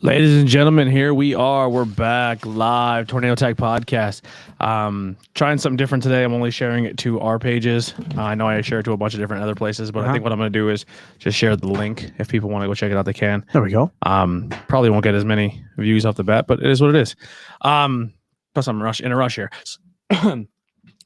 Ladies and gentlemen, here we are. We're back live, Tornado Tag Podcast. Trying something different today. I'm only sharing it to our pages. I know I share it to a bunch of different other places, but I think what I'm going to do is just share the link. If people want to go check it out, they can. There we go. Probably won't get as many views off the bat, but it is what it is. Plus, I'm in a rush here.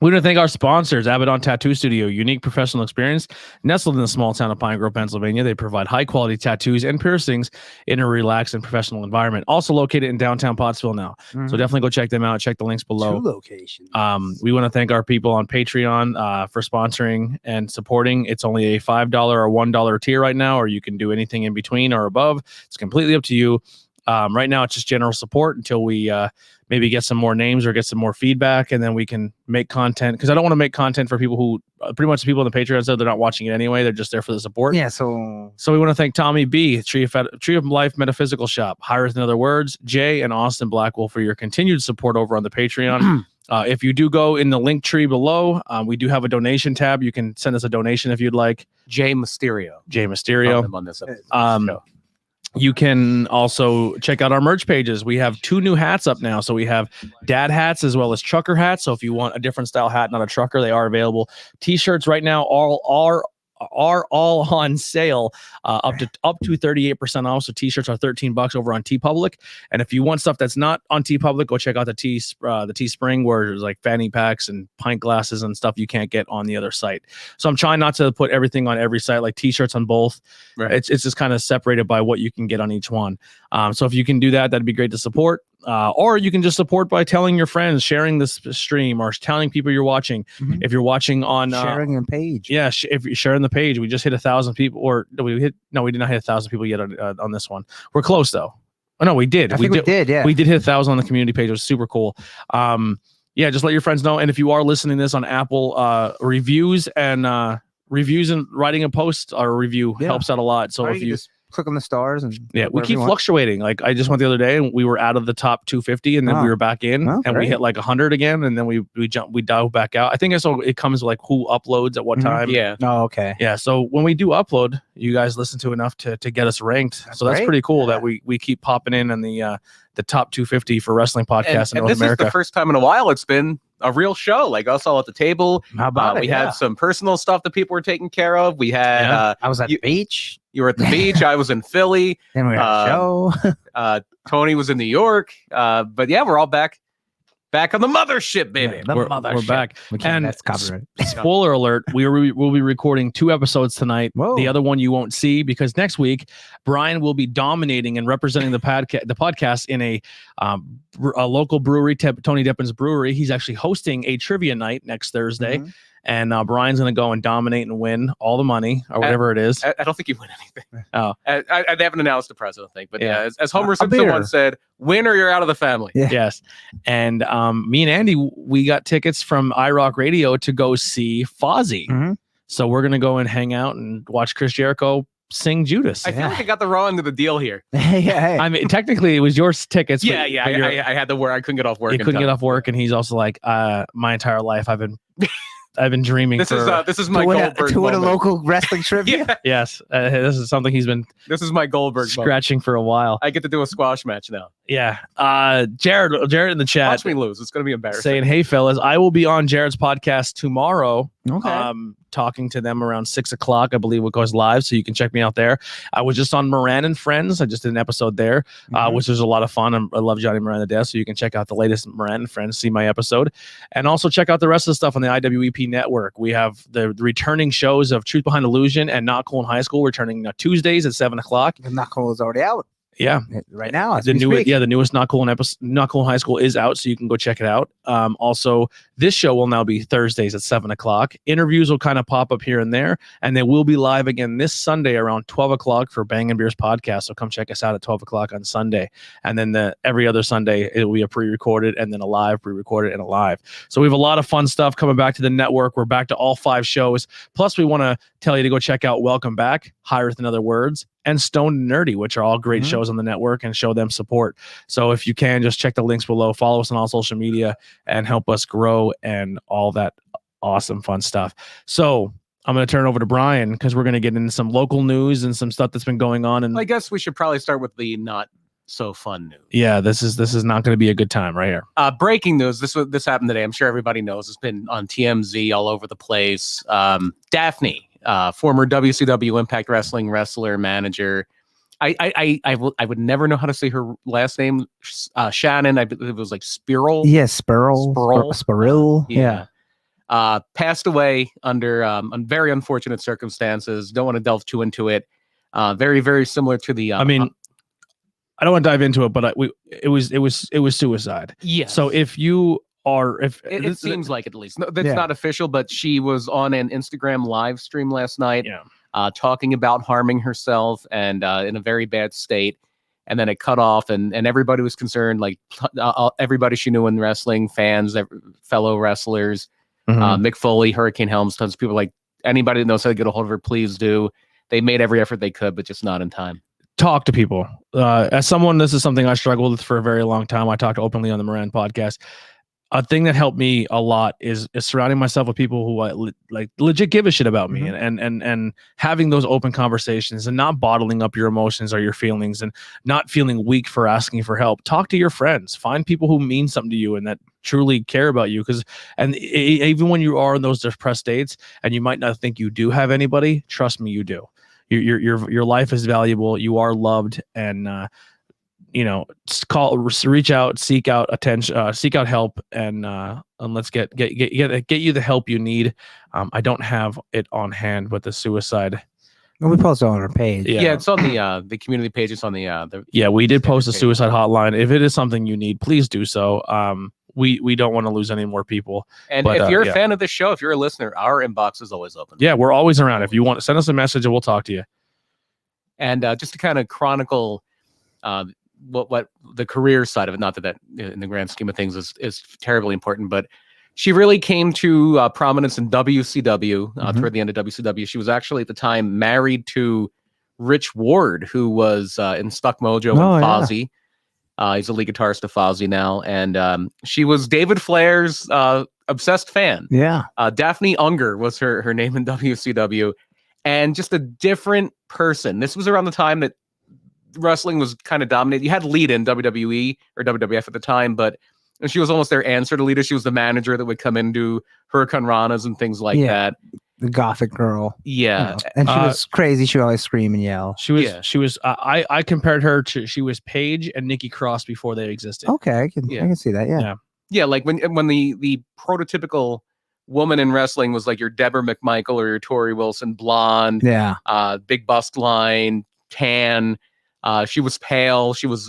We want to thank our sponsors, Abaddon Tattoo Studio, unique professional experience. Nestled in the small town of Pine Grove, Pennsylvania, they provide high-quality tattoos and piercings in a relaxed and professional environment. Also located in downtown Pottsville now. So definitely go check them out. Check the links below. 2 locations. We want to thank our people on Patreon for sponsoring and supporting. It's only a $5 or $1 tier right now, or you can do anything in between or above. It's completely up to you. Right now, it's just general support until we maybe get some more names or get some more feedback, and then we can make content. Because I don't want to make content for people who pretty much the people on the Patreon said they're not watching it anyway. They're just there for the support. Yeah. So we want to thank Tommy B, Tree of Life Metaphysical Shop, Higher Than Other Words, Jay, and Austin Blackwell for your continued support over on the Patreon. If you do go in the link tree below, we do have a donation tab. You can send us a donation if you'd like. Jay Mysterio. On this you can also check out our merch pages. We have 2 new hats up now. So we have dad hats as well as trucker hats. So if you want a different style hat, not a trucker, they are available. T-shirts right now are all on sale, up to 38% off. So t-shirts are $13 over on TeePublic. And if you want stuff that's not on TeePublic, go check out the Teespring, where there's like fanny packs and pint glasses and stuff you can't get on the other site. So I'm trying not to put everything on every site, like t-shirts on both. Right. It's just kind of separated by what you can get on each one. So if you can do that, that'd be great to support. Or you can just support by telling your friends, sharing this stream, or telling people you're watching. If you're watching on sharing the page, if you're sharing the page, we just hit 1,000 people, or we did not hit 1,000 people yet on this one. We're close though. Oh no, we did. We did. Yeah, we did hit 1,000 on the community page. It was super cool. Yeah, just let your friends know. And if you are listening to this on Apple, reviews and writing a post or a review helps out a lot. So if you just click on the stars and we keep fluctuating. Like I just went the other day and we were out of the top 250, and then we were back in, and we hit like 100 again, and then we dive back out. I think so. It comes with like who uploads at what time. Yeah. Oh, okay. Yeah. So when we do upload, you guys listen to enough to get us ranked. So that's pretty cool that we keep popping in the top 250 for wrestling podcasts in North America. This is the first time in a while it's been a real show, like us all at the table. How about we had some personal stuff that people were taking care of. We had I was at the beach. You were at the beach. I was in Philly. Then we had a show. Tony was in New York. But yeah, we're all back on the mothership, baby. Yeah, we're back. And that's copyright. Spoiler alert, we'll be recording 2 episodes tonight. Whoa. The other one you won't see, because next week Brian will be dominating and representing the podcast in a local brewery, Tony Deppin's Brewery. He's actually hosting a trivia night next Thursday. And Brian's going to go and dominate and win all the money or whatever it is. I don't think you win anything. Oh, I haven't announced the prize, I don't think. But yeah, as Homer Simpson once said, win or you're out of the family. Yeah. Yes. And me and Andy, we got tickets from iRock Radio to go see Fozzy. So we're going to go and hang out and watch Chris Jericho sing Judas. I feel like I got the wrong end of the deal here. Hey. I mean, technically it was your tickets. Yeah. I had to work. I couldn't get off work. You couldn't get off work. And he's also like, my entire life I've been dreaming. This is my Goldberg to win a local wrestling trivia. Yes, this is something he's been. This is my Goldberg scratching for a while. I get to do a squash match now. Yeah. Jared in the chat. Watch me lose. It's gonna be embarrassing. Saying, "Hey fellas, I will be on Jared's podcast tomorrow. Okay. Talking to them around 6:00, I believe, it goes live. So you can check me out there. I was just on Moran and Friends. I just did an episode there, which was a lot of fun. I love Johnny Moran to death. So you can check out the latest Moran and Friends, see my episode, and also check out the rest of the stuff on the IWEP network. We have the returning shows of Truth Behind Illusion and Not Cool in High School returning Tuesdays at 7:00. The Not Cool is already out. Yeah, right now. The newest Not Cool in High School is out, so you can go check it out. Also, this show will now be Thursdays at 7:00. Interviews will kind of pop up here and there, and they will be live again this Sunday around 12:00 for Bang and Beers podcast. So come check us out at 12:00 on Sunday, and then every other Sunday it will be a pre-recorded and then a live, pre-recorded and a live. So we have a lot of fun stuff coming back to the network. We're back to all 5 shows. Plus, we want to tell you to go check out Welcome Back, Higher Than Other Words, and Stoned and Nerdy, which are all great shows on the network, and show them support. So if you can, just check the links below, follow us on all social media, and help us grow and all that awesome fun stuff. So I'm going to turn it over to Brian, because we're going to get into some local news and some stuff that's been going on. And I guess we should probably start with the not so fun news. Yeah, this is not going to be a good time right here. Breaking news. This happened today. I'm sure everybody knows. It's been on TMZ all over the place. Daphne, former WCW Impact Wrestling wrestler, manager. I would never know how to say her last name. Shannon. I believe it was like Spiral. Yeah, Spiral. Yeah. Passed away under very unfortunate circumstances. Don't want to delve too into it. Very, very similar to the. I mean, I don't want to dive into it, but it was suicide. Yeah. So if you are, it seems like at least that's not official, but she was on an Instagram live stream last night, talking about harming herself and in a very bad state. And then it cut off, and everybody was concerned. Like everybody she knew in wrestling, fans, fellow wrestlers. Mick Foley, Hurricane Helms, tons of people. Like anybody that knows how to get a hold of her, please do. They made every effort they could, but just not in time. Talk to people. As someone, this is something I struggled with for a very long time. I talked openly on the Moran podcast. A thing that helped me a lot is surrounding myself with people who like legit give a shit about me, and having those open conversations and not bottling up your emotions or your feelings and not feeling weak for asking for help. Talk to your friends. Find people who mean something to you and that truly care about you. And even when you are in those depressed states and you might not think you do have anybody, trust me, you do. Your life is valuable. You are loved, and reach out, seek out attention, seek out help, and let's get you the help you need. I don't have it on hand, but the suicide. Well, we posted on our page. Yeah, it's on the community page. It's on the yeah, we did post a suicide hotline. If it is something you need, please do so. We don't want to lose any more people. And if you're a fan of this show, if you're a listener, our inbox is always open. Yeah, we're always around. If you want to send us a message, and we'll talk to you. And just to kind of chronicle what the career side of it, not that in the grand scheme of things is terribly important, but she really came to prominence in WCW toward the end of WCW. She was actually at the time married to Rich Ward, who was in Stuck Mojo and Fozzy. He's a lead guitarist of Fozzy now, and she was David Flair's obsessed fan. Yeah. Daphne Unger was her name in WCW, and just a different person. This was around the time that wrestling was kind of dominated. You had Lita in WWE or WWF at the time, but she was almost their answer to Lita. She was the manager that would come in and do Hurricane Ranas and things like that. The gothic girl. Yeah. And she was crazy. She would always scream and yell. She was I compared her to, she was Paige and Nikki Cross before they existed. Okay, I can see that. Yeah. Yeah, like when the prototypical woman in wrestling was like your Deborah McMichael or your Tori Wilson, blonde, big bust line, tan. She was pale. She was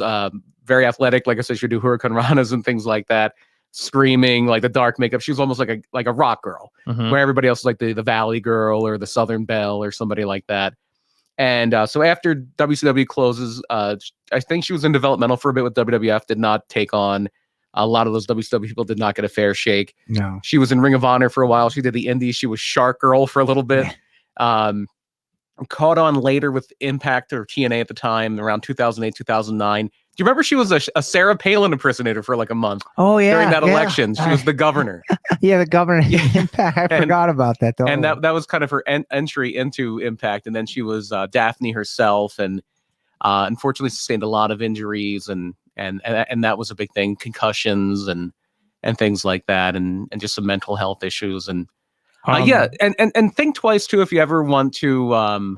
very athletic. Like I said, she would do Hurricane Ranas and things like that. Screaming, like the dark makeup. She was almost like a rock girl, where everybody else was like the Valley Girl or the Southern Belle or somebody like that. And so after WCW closes, I think she was in developmental for a bit with WWF. Did not take on. A lot of those WCW people did not get a fair shake. No. She was in Ring of Honor for a while. She did the Indies. She was Shark Girl for a little bit. Caught on later with Impact or TNA at the time, around 2008, 2009. Do you remember she was a Sarah Palin impersonator for like a month? Oh, yeah. During that election. She was the governor. The governor of Impact. I forgot about that, though. And that was kind of her entry into Impact. And then she was Daphne herself, and unfortunately sustained a lot of injuries, and that was a big thing, concussions and things like that, and just some mental health issues. And and think twice too if you ever want to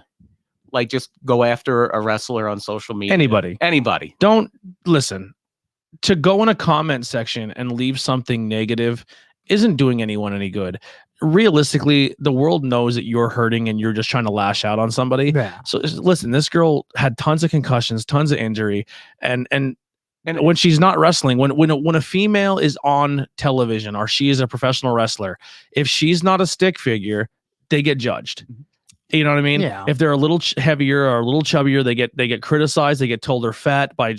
like just go after a wrestler on social media. Anybody. Don't listen. To go in a comment section and leave something negative isn't doing anyone any good. Realistically, the world knows that you're hurting and you're just trying to lash out on somebody. Yeah. So listen, this girl had tons of concussions, tons of injury, and when she's not wrestling, when a female is on television or she is a professional wrestler, if she's not a stick figure, they get judged. You know what I mean? Yeah. If they're a little heavier or a little chubbier, they get criticized. They get told they're fat by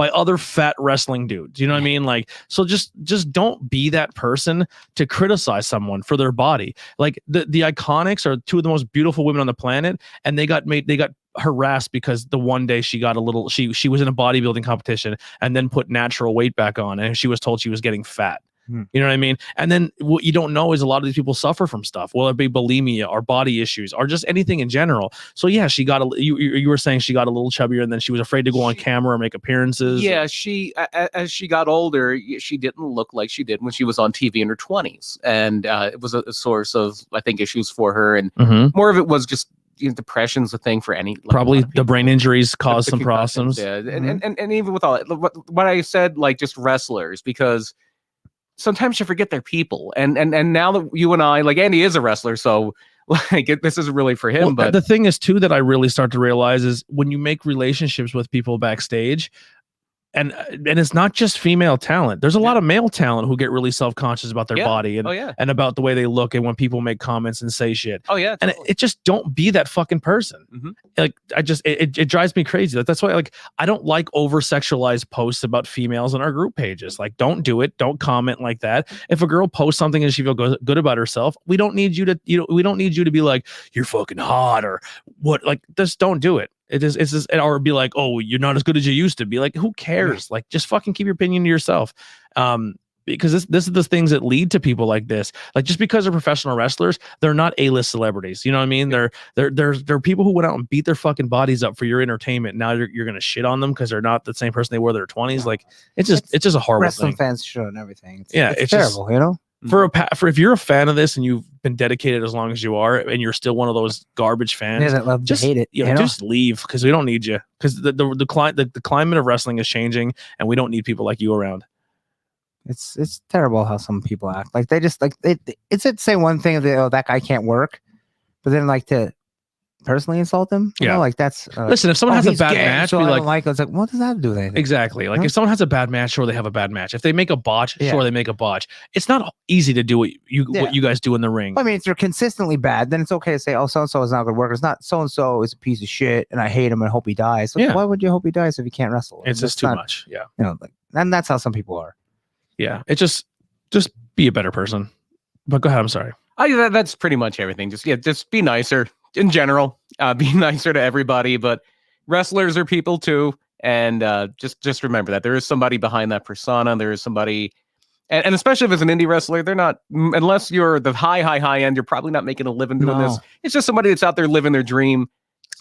other fat wrestling dudes. You know what I mean? Like, so just don't be that person to criticize someone for their body. Like the Iconics are two of the most beautiful women on the planet, and they got harassed because the one day she got she was in a bodybuilding competition and then put natural weight back on, and she was told she was getting fat. You know what I mean? And then what you don't know is a lot of these people suffer from stuff, whether it be bulimia or body issues or just anything in general. So yeah, she got you were saying she got a little chubbier, and then she was afraid to go on camera or make appearances. Yeah, as she got older, she didn't look like she did when she was on TV in her 20s, and it was a source of, I think, issues for her, and more of it was just, depression's a thing for any, probably the brain injuries caused some problems. Yeah, and even with all what I said, like just wrestlers, because sometimes you forget they're people, and now that you and I, like, Andy is a wrestler, so like this isn't really for him. But the thing is too that I really start to realize is when you make relationships with people backstage, and it's not just female talent. There's a lot of male talent who get really self-conscious about their body and and about the way they look, and when people make comments and say shit. Totally. And it just, don't be that fucking person. Like, I just, it drives me crazy. That's why, like, I don't like over-sexualized posts about females on our group pages. Like, don't do it. Don't comment like that. If a girl posts something and she feels good about herself, we don't need you to, we don't need you to be like, you're fucking hot or what. Like, just don't do it. It's just, or be like, oh, you're not as good as you used to be. Like, who cares? Like, just fucking keep your opinion to yourself. Because this is the things that lead to people like this. Like, just because they're professional wrestlers, they're not A-list celebrities. You know what I mean? They're people who went out and beat their fucking bodies up for your entertainment. Now you're gonna shit on them because they're not the same person they were in their 20s. Like, it's just a horrible wrestling thing. fans show and everything. It's terrible, just, for if you're a fan of this and you've been dedicated as long as you are, and you're still one of those garbage fans, just hate it. Just leave, because we don't need you. Because the climate of wrestling is changing, and we don't need people like you around. It's terrible how some people act. Like, they just, like, it's to say one thing, that guy can't work, but then, like, to personally insult him. You know, like, that's listen. If someone has a bad match, so be like, it's like, what does that have to do with anything? Exactly. Like, if someone has a bad match, sure, they have a bad match. If they make a botch, sure, they make a botch. It's not easy to do what you guys do in the ring. I mean, if they're consistently bad, then it's okay to say, oh, so and so is not a good worker. It's not, so and so is a piece of shit, and I hate him and hope he dies. So why would you hope he dies if he can't wrestle? It's just too much. Yeah. Like, and that's how some people are. Yeah. It just be a better person. But go ahead. I'm sorry. That's pretty much everything. Just be nicer in general. Be nicer to everybody, but wrestlers are people too. And just remember that there is somebody behind that persona. There is somebody, and especially if it's an indie wrestler, they're not, unless you're the high end, you're probably not making a living doing this. It's just somebody that's out there living their dream.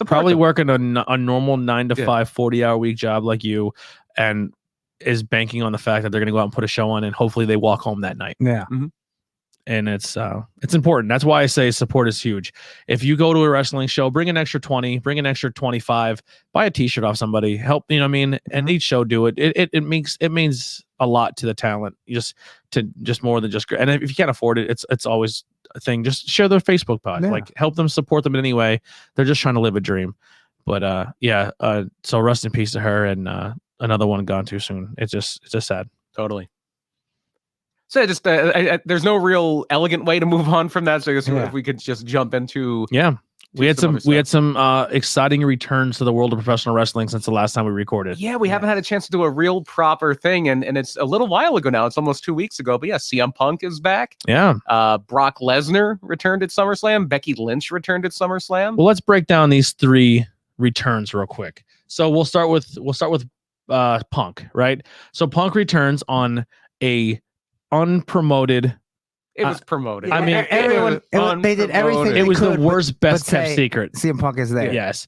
Probably working a normal 9 to 5, 40-hour week job like you, and is banking on the fact that they're going to go out and put a show on, and hopefully they walk home that night. Yeah. And it's important. That's why I say support is huge. If you go to a wrestling show, bring an extra 20, bring an extra 25, buy a t-shirt off somebody, help, you know what I mean? And each show do it. It means a lot to the talent, just more than just, and if you can't afford it, it's always a thing. Just share their Facebook page, like, help them, support them in any way. They're just trying to live a dream. But so rest in peace to her, and another one gone too soon. It's just sad. Totally. So there's no real elegant way to move on from that. So I guess if we could just jump into we had some exciting returns to the world of professional wrestling since the last time we recorded. Yeah, we haven't had a chance to do a real proper thing, and it's a little while ago now. It's almost 2 weeks ago. But yeah, CM Punk is back. Yeah. Brock Lesnar returned at SummerSlam. Becky Lynch returned at SummerSlam. Well, let's break down these 3 returns real quick. So we'll start with Punk, right? So Punk returns on a unpromoted. It was promoted. I mean, they did everything. It was the worst, best kept secret. CM Punk is there. Yes.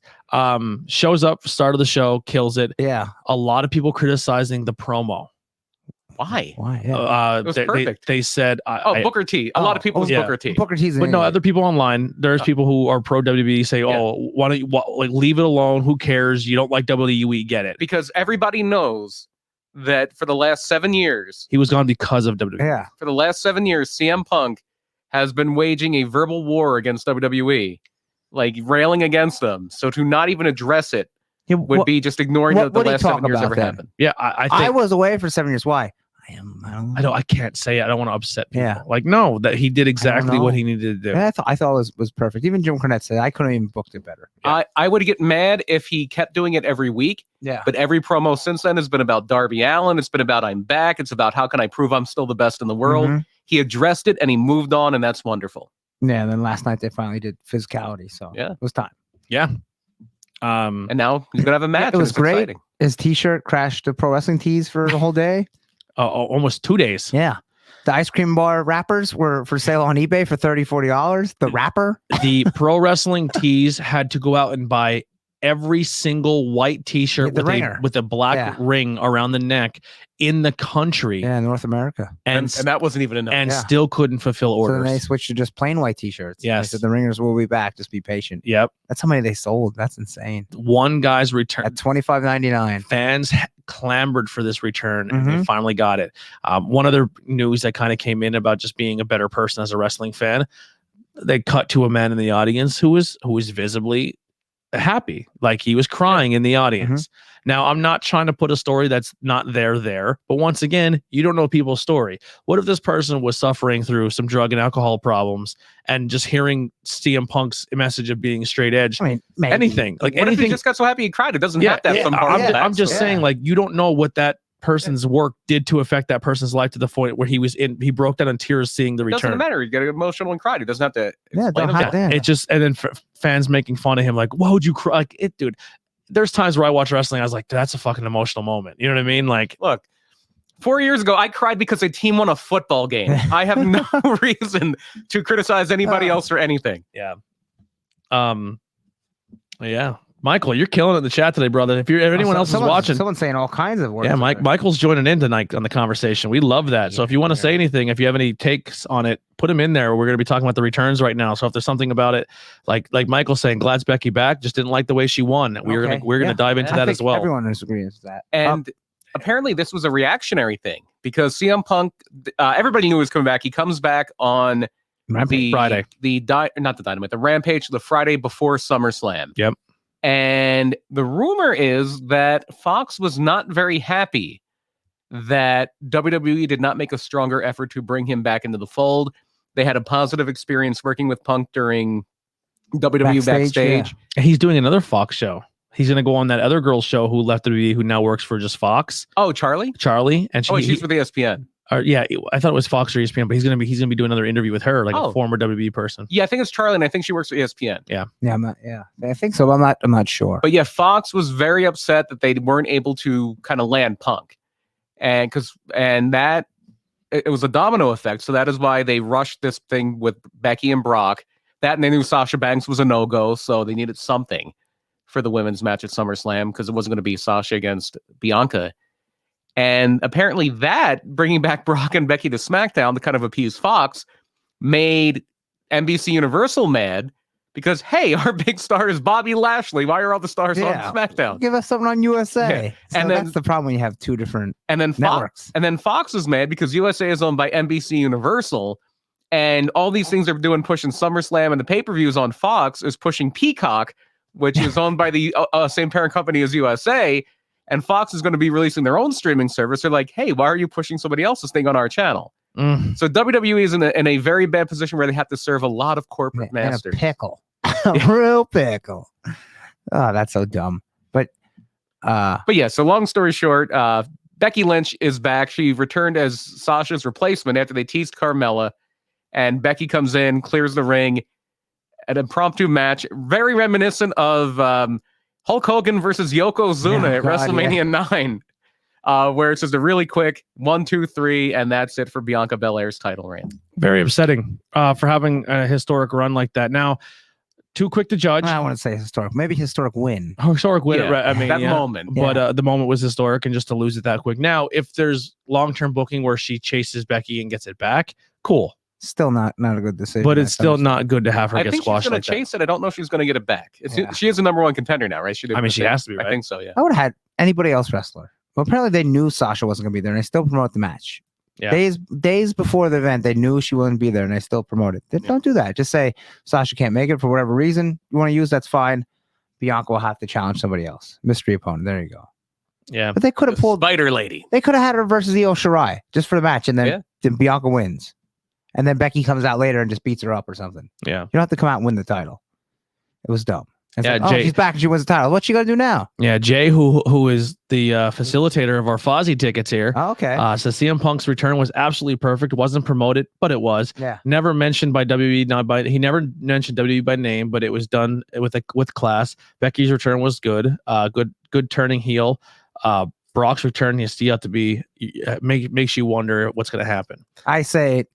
Shows up, start of the show, kills it. Yeah. A lot of people criticizing the promo. Why? Yeah. It was perfect. They said, Booker T. A lot of people Booker T. Booker T's, but no, other people online. There's people who are pro WWE say, why don't you leave it alone? Who cares? You don't like WWE? Get it? Because everybody knows that for the last 7 years, he was gone because of WWE. Yeah. For the last 7 years, CM Punk has been waging a verbal war against WWE, like railing against them. So to not even address it would be just ignoring that the last 7 years ever happened. Yeah, I was away for 7 years. Why? I can't say it. I don't want to upset people. Yeah. Like, no, that he did exactly what he needed to do. Yeah, I thought it was perfect. Even Jim Cornette said I couldn't even booked it better. Yeah. I would get mad if he kept doing it every week. Yeah. But every promo since then has been about Darby Allin. It's been about I'm back. It's about how can I prove I'm still the best in the world. He addressed it and he moved on, and that's wonderful. Yeah. And then last night they finally did physicality. So it was time. Yeah. And now he's gonna have a match. It was great. Exciting. His t-shirt crashed the pro wrestling tees for the whole day. Almost 2 days. Yeah. The ice cream bar wrappers were for sale on eBay for $30-$40. The wrapper. The pro wrestling tees had to go out and buy every single white T-shirt with a black ring around the neck in the country. Yeah, North America. And that wasn't even enough. And still couldn't fulfill orders. So then they switched to just plain white T-shirts. Yes. They said the ringers will be back. Just be patient. Yep. That's how many they sold. That's insane. One guy's return at $25.99. Fans clamored for this return, and they finally got it. One other news that kind of came in about just being a better person as a wrestling fan. They cut to a man in the audience who was visibly happy, like he was crying in the audience. Now, I'm not trying to put a story that's not there, but once again, you don't know people's story. What if this person was suffering through some drug and alcohol problems and just hearing CM Punk's message of being straight edge? I mean, maybe. Anything. Like what anything. If he just got so happy he cried? It doesn't have to have some part of that. I'm just saying, like, you don't know what that person's work did to affect that person's life to the point where he broke down in tears seeing the return. Doesn't matter. He got emotional and cried. He doesn't have to explain it just, and then fans making fun of him, like, why would you cry? Like, dude, there's times where I watch wrestling, I was like, that's a fucking emotional moment. You know what I mean? Like, look, 4 years ago, I cried because a team won a football game. I have no reason to criticize anybody else or anything. Yeah. Michael, you're killing it in the chat today, brother. If anyone else is watching, someone's saying all kinds of words. Yeah, Michael's joining in tonight on the conversation. We love that. So if you want to say anything, if you have any takes on it, put them in there. We're going to be talking about the returns right now. So if there's something about it, like Michael's saying, glad's Becky back, just didn't like the way she won. We're gonna dive into that as well. Everyone agrees with that. And apparently this was a reactionary thing because CM Punk, everybody knew he was coming back. He comes back on Friday, the Rampage, the Friday before SummerSlam. Yep. And the rumor is that Fox was not very happy that WWE did not make a stronger effort to bring him back into the fold. They had a positive experience working with Punk during WWE Backstage. Yeah. He's doing another Fox show. He's going to go on that other girl's show who left WWE, who now works for just Fox. Oh, Charlie? And she's with ESPN. I thought it was Fox or ESPN, but he's gonna be doing another interview with her, like a former WWE person. Yeah, I think it's Charlie, and I think she works for ESPN. Yeah, I think so. But I'm not sure. But yeah, Fox was very upset that they weren't able to kind of land Punk, and that it was a domino effect. So that is why they rushed this thing with Becky and Brock. That, and they knew Sasha Banks was a no-go, so they needed something for the women's match at SummerSlam because it wasn't going to be Sasha against Bianca. And apparently that, bringing back Brock and Becky to SmackDown to kind of appease Fox, made NBC Universal mad because, hey, our big star is Bobby Lashley. Why are all the stars on SmackDown? Give us something on USA. Yeah. So and then, that's the problem when you have two different networks. And then Fox is mad because USA is owned by NBC Universal. And all these things they're doing, pushing SummerSlam and the pay-per-views on Fox, is pushing Peacock, which is owned by the same parent company as USA. And Fox is going to be releasing their own streaming service. They're like, hey, why are you pushing somebody else's thing on our channel? So WWE is in a very bad position where they have to serve a lot of corporate masters. A pickle. A real pickle. Oh, that's so dumb. But yeah, so long story short, Becky Lynch is back. She returned as Sasha's replacement after they teased Carmella. And Becky comes in, clears the ring. An impromptu match, very reminiscent of Hulk Hogan versus Yokozuna at WrestleMania 9, where it's just a really quick 1, 2, 3, and that's it for Bianca Belair's title reign. Very upsetting for having a historic run like that. Now, too quick to judge. I want to say historic, maybe historic win. Historic win. Yeah, I mean, that moment. But the moment was historic, and just to lose it that quick. Now, if there's long-term booking where she chases Becky and gets it back, cool. Still not a good decision. But it's still not good to have her get squashed. She's going to chase it. I don't know if she's going to get it back. She is the number one contender now, right? She has to be, right? I think so, yeah. I would have had anybody else wrestler. Well, apparently they knew Sasha wasn't going to be there, and they still promote the match. Yeah. Days before the event, they knew she wouldn't be there, and they still promote it. Don't do that. Just say Sasha can't make it for whatever reason you want to use. That's fine. Bianca will have to challenge somebody else. Mystery opponent. There you go. Yeah. But they could have pulled Spider Lady. They could have had her versus Io Shirai just for the match, and then Bianca wins. And then Becky comes out later and just beats her up or something. Yeah. You don't have to come out and win the title. It was dumb. Jay, she's back and she wins the title. What's she going to do now? Yeah, Jay, who is the facilitator of our Fozzy tickets here. Oh, okay. So CM Punk's return was absolutely perfect. Wasn't promoted, but it was. Yeah. Never mentioned by WWE. He never mentioned WWE by name, but it was done with class. Becky's return was good. Good turning heel. Brock's return has yet to be makes you wonder what's going to happen. I say,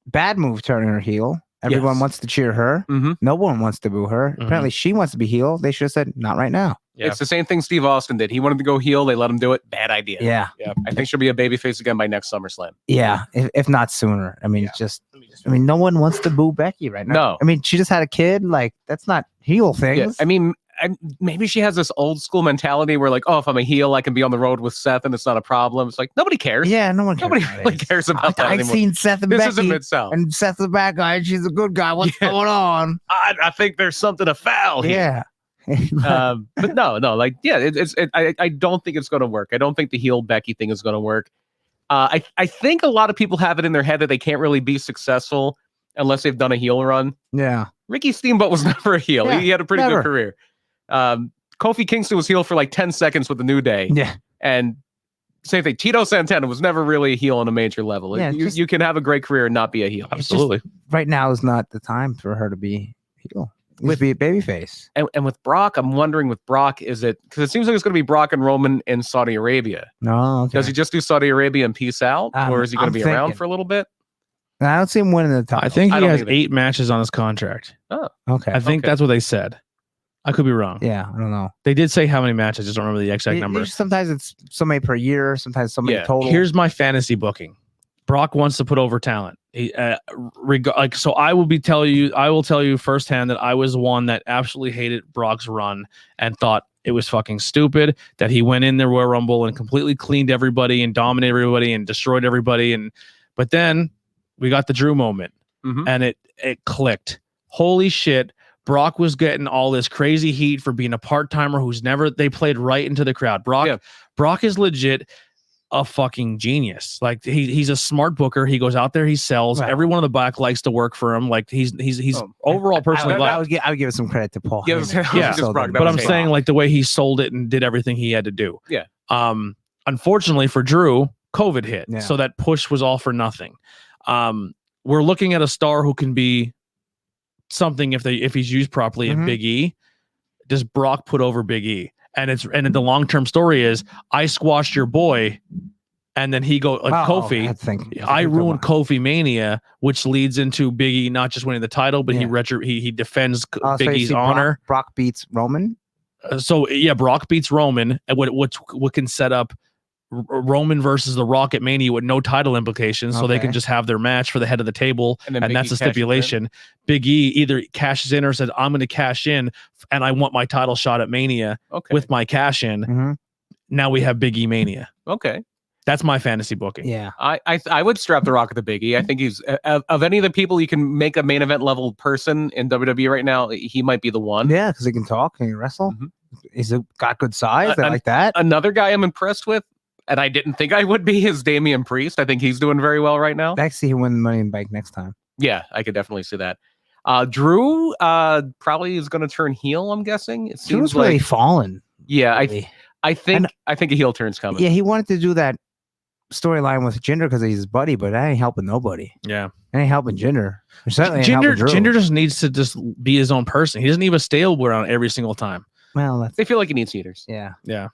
bad move turning her heel. Everyone wants to cheer her. No one wants to boo her. Apparently, she wants to be heel. They should have said, not right now. Yeah. It's the same thing Steve Austin did. He wanted to go heel. They let him do it. Bad idea. Yeah. I think she'll be a babyface again by next SummerSlam. Yeah, if not sooner. I mean, no one wants to boo Becky right now. No. I mean, she just had a kid. Like, that's not heel things. Yeah. I mean, maybe she has this old school mentality where, like, oh, if I'm a heel, I can be on the road with Seth and it's not a problem. It's like, nobody cares. Yeah, no one cares. Nobody really cares about that I've anymore. seen Seth and This Becky. isn't Mid-South. And Seth's the bad guy and she's a good guy. What's going on? I think there's something afoul here. Yeah. But no, like, yeah, I don't think it's going to work. I don't think the heel Becky thing is going to work. I think a lot of people have it in their head that they can't really be successful unless they've done a heel run. Yeah. Ricky Steamboat was never a heel. Yeah, he had a pretty good career. Kofi Kingston was heel for like 10 seconds with the New Day. Yeah. And same thing. Tito Santana was never really a heel on a major level. Yeah, you can have a great career and not be a heel. Absolutely. Right now is not the time for her to be heel. With be a babyface. And with Brock, I'm wondering with Brock, is it because it seems like it's going to be Brock and Roman in Saudi Arabia? No. Okay. Does he just do Saudi Arabia and peace out? Or is he going to be around for a little bit? I don't see him winning the title. I think he has 8 matches on his contract. Oh, okay. I think that's what they said. I could be wrong. Yeah, I don't know. They did say how many matches. I just don't remember the exact number. Sometimes it's so many per year. Sometimes so many total. Here's my fantasy booking. Brock wants to put over talent. So I will tell you firsthand that I was one that absolutely hated Brock's run and thought it was fucking stupid that he went in the Royal Rumble and completely cleaned everybody and dominated everybody and destroyed everybody. But then we got the Drew moment and it clicked. Holy shit. Brock was getting all this crazy heat for being a part-timer they played right into the crowd. Brock is legit a fucking genius. Like he's a smart booker. He goes out there, he sells. Wow. Everyone in the back likes to work for him. Like he's overall personally. I would give some credit to Paul. Yeah, but I'm saying like the way he sold it and did everything he had to do. Yeah. Unfortunately for Drew, COVID hit, so that push was all for nothing. We're looking at a star who can be something if he's used properly in Big E. Does Brock put over Big E? And the long-term story is I squashed your boy, and then he Kofi. I ruined Kofi Mania, which leads into Big E not just winning the title, but he defends Big E's honor. Brock beats Roman. Brock beats Roman, and what can set up Roman versus The Rock at Mania with no title implications, so they can just have their match for the head of the table, and that's the stipulation. Big E either cashes in or says, "I'm going to cash in, and I want my title shot at Mania with my cash in." Now we have Big E Mania. Okay, that's my fantasy booking. Yeah, I would strap The Rock at the Big E. I think he's of any of the people you can make a main event level person in WWE right now, he might be the one. Yeah, because he can talk, he can wrestle. He's got good size. I like that. Another guy I'm impressed with, and I didn't think I would be, is Damian Priest. I think he's doing very well right now. I see him win the Money in the Bank next time. Yeah, I could definitely see that. Drew probably is going to turn heel, I'm guessing. It seems Drew's really fallen. Yeah, really. I think a heel turn's coming. Yeah, he wanted to do that storyline with Jinder because he's his buddy, but that ain't helping nobody. Yeah. That ain't helping Jinder. Jinder just needs to just be his own person. He doesn't need a stable around every single time. Well, they feel like he needs heaters. Yeah. Yeah.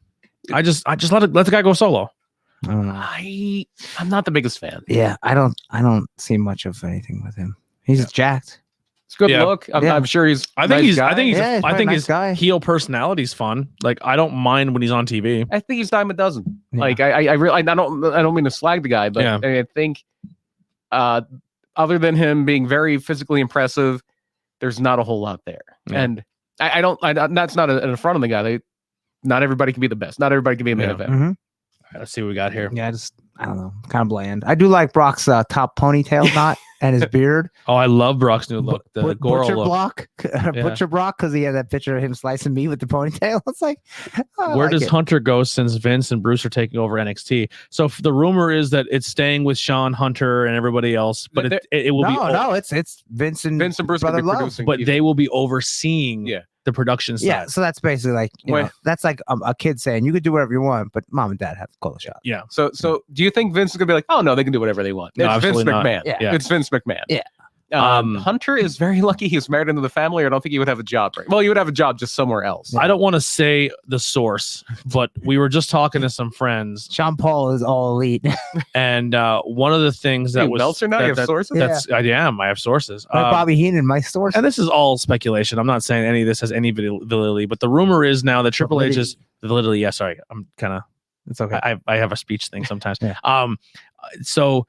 I just let the guy go solo. I don't know. I'm not the biggest fan. Yeah, I don't see much of anything with him. He's jacked. It's a good look. I'm sure he's. I think his heel personality's fun. Like I don't mind when he's on TV. I think he's dime a dozen. Yeah. Like I don't mean to slag the guy, but I think other than him being very physically impressive, there's not a whole lot there. Yeah. And that's not an affront on the guy. Not everybody can be the best. Not everybody can be a main event. All right, let's see what we got here. Yeah, I don't know. Kind of bland. I do like Brock's top ponytail knot and his beard. Oh, I love Brock's new look. The Goro Butcher look. Block. Butcher Brock, because he had that picture of him slicing meat with the ponytail. It's like, where does Hunter go since Vince and Bruce are taking over NXT? So the rumor is that it's staying with Sean, Hunter, and everybody else, but it will be. No, it's Vince and Bruce Brother Love. Producing. But they will be overseeing the production side. Yeah, so that's basically like that's like a kid saying you could do whatever you want, but mom and dad have to call the shot. Yeah. So do you think Vince is gonna be like, oh no, they can do whatever they want? No, it's Vince McMahon. Yeah. It's Vince McMahon. Yeah. Hunter is very lucky he's married into the family. I don't think he would have a job. Right? Well, he would have a job just somewhere else. I don't want to say the source, but we were just talking to some friends. Sean Paul is all elite. And one of the things that was Meltzer now, you have sources? I have sources. Bobby Heenan, my source. And this is all speculation. I'm not saying any of this has any validity, but the rumor is now that Triple H is validity. Yeah, sorry. I'm kind of, it's okay. I have a speech thing sometimes. Yeah. So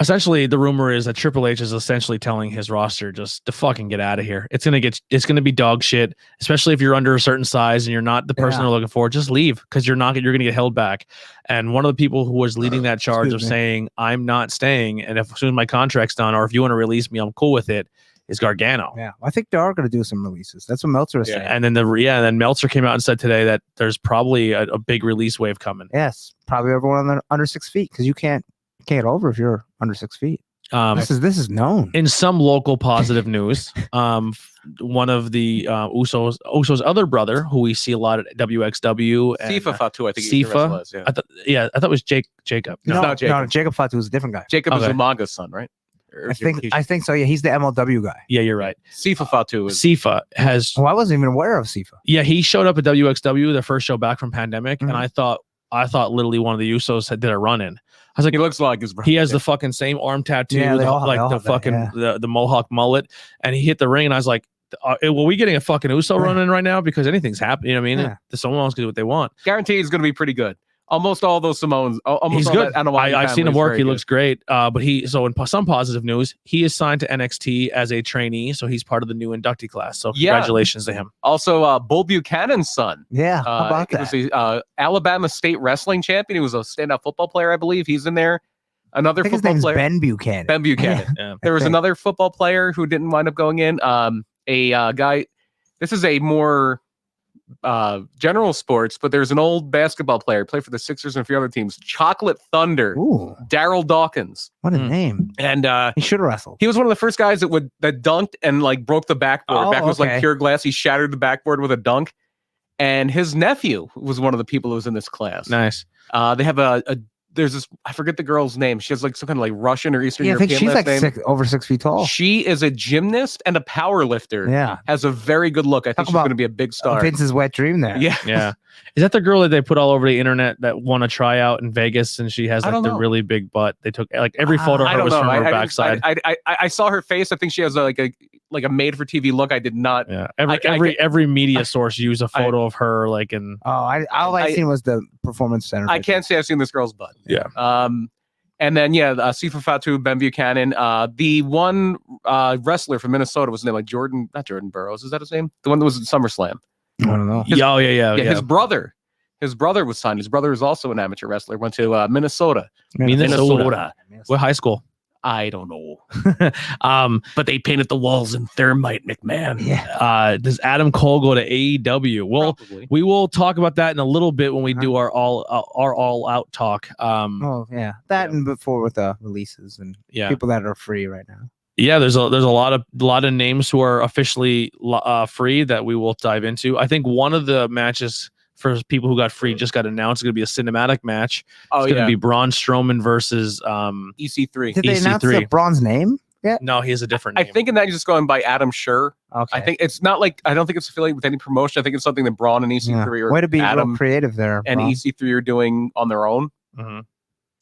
essentially the rumor is that Triple H is essentially telling his roster just to fucking get out of here. It's gonna be dog shit, especially if you're under a certain size and you're not the person they're looking for. Just leave, because you're gonna get held back. And one of the people who was leading that charge of saying, I'm not staying, and as soon as my contract's done, or if you want to release me, I'm cool with it, is Gargano. Yeah, I think they are going to do some releases. That's what Meltzer is saying. And then then Meltzer came out and said today that there's probably a big release wave coming. Yes, probably everyone under 6 feet, because you can't get over if you're under 6 feet. This is known. In some local positive news, one of the Uso's other brother, who we see a lot at WXW, Sifa Fatu, I think. Sifa, I thought it was Jacob. No, Jacob Fatu is a different guy. Jacob is Umaga's son, right? I think so. Yeah, he's the MLW guy. Yeah, you're right. Sifa Fatu. Sifa has. Oh, I wasn't even aware of Sifa. Yeah, he showed up at WXW, the first show back from pandemic, and I thought literally one of the Usos did a run in. I was like, he looks like his brother. He has the fucking same arm tattoo, the mohawk mullet, and he hit the ring, and I was like, were we getting a fucking Uso run in right now? Because anything's happening. You know what I mean? Someone else can do what they want. Guaranteed he's going to be pretty good. Almost all those Samoans. He's good. I've seen him work. He looks great. But in some positive news, he is signed to NXT as a trainee, so he's part of the new inductee class. So congratulations to him. Also, Bull Buchanan's son. Yeah, how about that? He was a Alabama State wrestling champion. He was a standout football player, I believe. He's in there. Another football player. Ben Buchanan. Ben Buchanan. Yeah. There was another football player who didn't wind up going in. A guy. This is a more general sports, but there's an old basketball player, played for the Sixers and a few other teams, Chocolate Thunder. Daryl Dawkins. What a name. And he should have wrestled. He was one of the first guys that dunked and like broke the backboard. Back was like pure glass. He shattered the backboard with a dunk. And his nephew was one of the people who was in this class. Nice. They have there's this, I forget the girl's name. She has like some kind of like Russian or Eastern European. I think she's like over 6 feet tall. She is a gymnast and a power lifter. Yeah. Has a very good look. I think she's going to be a big star. Vince's wet dream there. Yeah. Yeah. Is that the girl that they put all over the internet that won a tryout in Vegas, and she has like the really big butt? They took like every photo of her was from her backside. I saw her face. I think she has like a made for TV look. I did not. Yeah. Every media source used a photo of her like in. All I seen was the performance center. I can't say I've seen this girl's butt. Yeah. And then Sifa Fatu, Ben Buchanan, the one wrestler from Minnesota was named like not Jordan Burroughs. Is that his name? The one that was at SummerSlam. I don't know. Yeah. His brotber was signed. His brother is also an amateur wrestler. Went to Minnesota. What high school? I don't know. But they painted the walls in Thermite, McMahon. Yeah. Does Adam Cole go to AEW? Well, we will talk about that in a little bit when we do our all out talk. And before with the releases and people that are free right now. Yeah, there's a lot of names who are officially free that we will dive into. I think one of the matches for people who got free just got announced. It's going to be a cinematic match. It's going to be Braun Strowman versus EC3. Did they announce Braun's name? Yeah. No, he has a different name. I think that he's just going by Adam Scher. Okay. I think it's not like, I don't think it's affiliated with any promotion. I think it's something that Braun and EC3 or way to be Adam real creative there. And Braun. EC3 are doing on their own. Mm-hmm.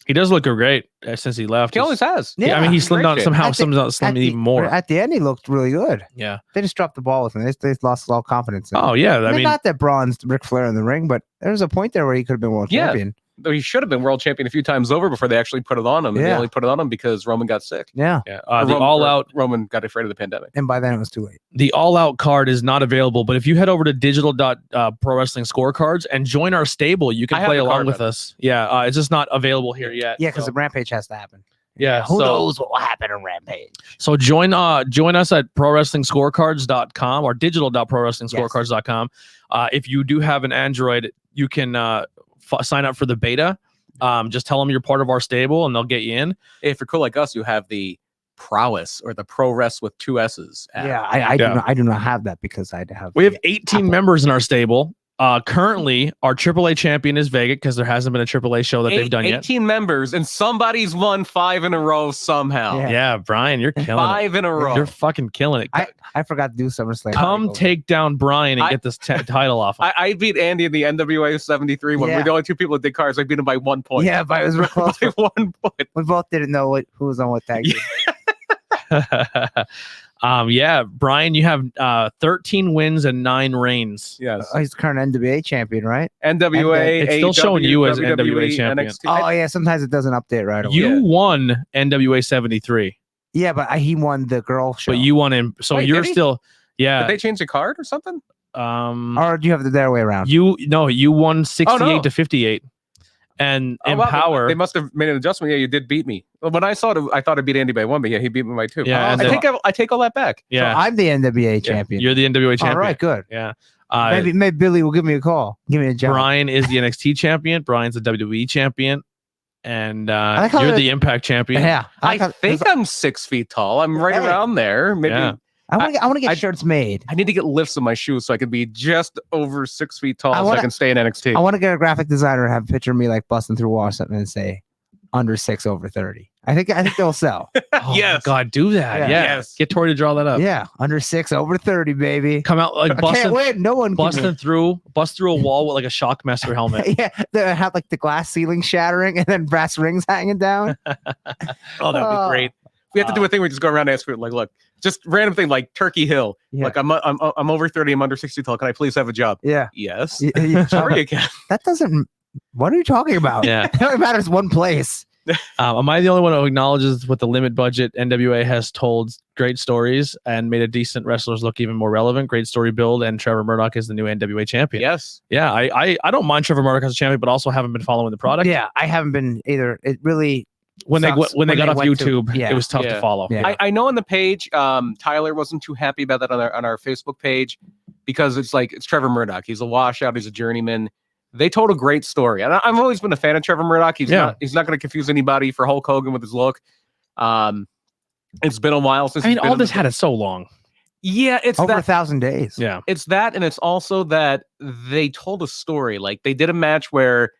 He does look great since he left. He always has. Yeah, I mean, he slimmed down somehow. Slimmed even more. At the end, he looked really good. Yeah, they just dropped the ball with him. They lost all confidence. Oh yeah, I mean, not that Braun's Ric Flair in the ring, but there's a point there where he could have been world champion. He should have been world champion a few times over before they actually put it on him. And they only put it on him because Roman got sick. Yeah. Roman got afraid of the pandemic. And by then it was too late. The All Out card is not available, but if you head over to digital.pro wrestling scorecards and join our stable, you can play along with us. Yeah. It's just not available here yet. Yeah, because the Rampage has to happen. Yeah. Who knows what will happen in Rampage? So join us at prowrestlingscorecards.com or digital.prowrestlingscorecards.com. If you do have an Android, you can sign up for the beta. Just tell them you're part of our stable and they'll get you in. If you're cool like us, you have the Prowess or the Pro Rest with 2 S's. Yeah, I do not have that because I have. We have 18 members in our stable. Currently, our AAA champion is Vega because there hasn't been a AAA show that they've done 18 yet. 18 members, and somebody's won 5 in a row somehow. Yeah, Brian, you're killing 5 in a row. You're fucking killing it. I forgot to do SummerSlam. Come take down Brian and get this title off. I beat Andy in the NWA 73 when we're the only 2 people that did cards. I beat him by 1 point. Yeah, but it was real close. By 1 point. We both didn't know who was on what tag team. Brian, you have 13 wins and 9 reigns. Yes. He's the current NWA champion, right? NWA. It's still showing you as NWA champion. NXT. Oh yeah, sometimes it doesn't update right away. You won NWA 73. Yeah, but he won the girl show. But you won him, so Wait, you're did he? still. Yeah. Did they change the card or something? Or do you have the other way around? You won 68 to 58. And Empower. Wow, they must have made an adjustment. Yeah, you did beat me. When I saw it, I thought I beat Andy by 1, but yeah, he beat me by 2. Yeah, I take all that back. Yeah, so I'm the NWA champion. You're the NWA champion. All right, good. Yeah. Maybe Billy will give me a call. Give me a job. Brian is the NXT champion. Brian's the WWE champion. And like you're the Impact champion. Yeah. I think I'm 6 feet tall. I'm right around there. Maybe. Yeah. I want to get shirts made. I need to get lifts in my shoes so I can be just over 6 feet tall so I can stay in NXT. I want to get a graphic designer and have a picture of me like busting through wall or something and say under 6 over 30. I think they'll sell. Oh, yes. God, do that. Yeah. Yes. Get Tori to draw that up. Yeah. Under 6 over 30, baby. Come out like busting. Can't win. No one bust through a wall with like a Shockmaster helmet. Yeah. They have like the glass ceiling shattering and then brass rings hanging down. Oh, that would be great. We have to do a thing where we just go around and ask for like, look, just random thing like Turkey Hill. Yeah. Like I'm over 30, I'm under 60 tall. Can I please have a job? Yeah. Yes. Sure you can. That doesn't. What are you talking about? Yeah. It only matters one place. Am I the only one who acknowledges with the limit budget NWA has told great stories and made a decent wrestlers look even more relevant? Great story build, and Trevor Murdoch is the new NWA champion. Yes. Yeah. I don't mind Trevor Murdoch as a champion, but also haven't been following the product. Yeah, I haven't been either. It really. When they got off YouTube, it was tough to follow. Yeah. I know on the page, Tyler wasn't too happy about that on our Facebook page because it's Trevor Murdoch. He's a washout. He's a journeyman. They told a great story, and I've always been a fan of Trevor Murdoch. He's not going to confuse anybody for Hulk Hogan with his look. It's been a while since. all this had it so long. Yeah, it's over 1,000 days. Yeah, it's that, and it's also that they told a story. Like they did a match where.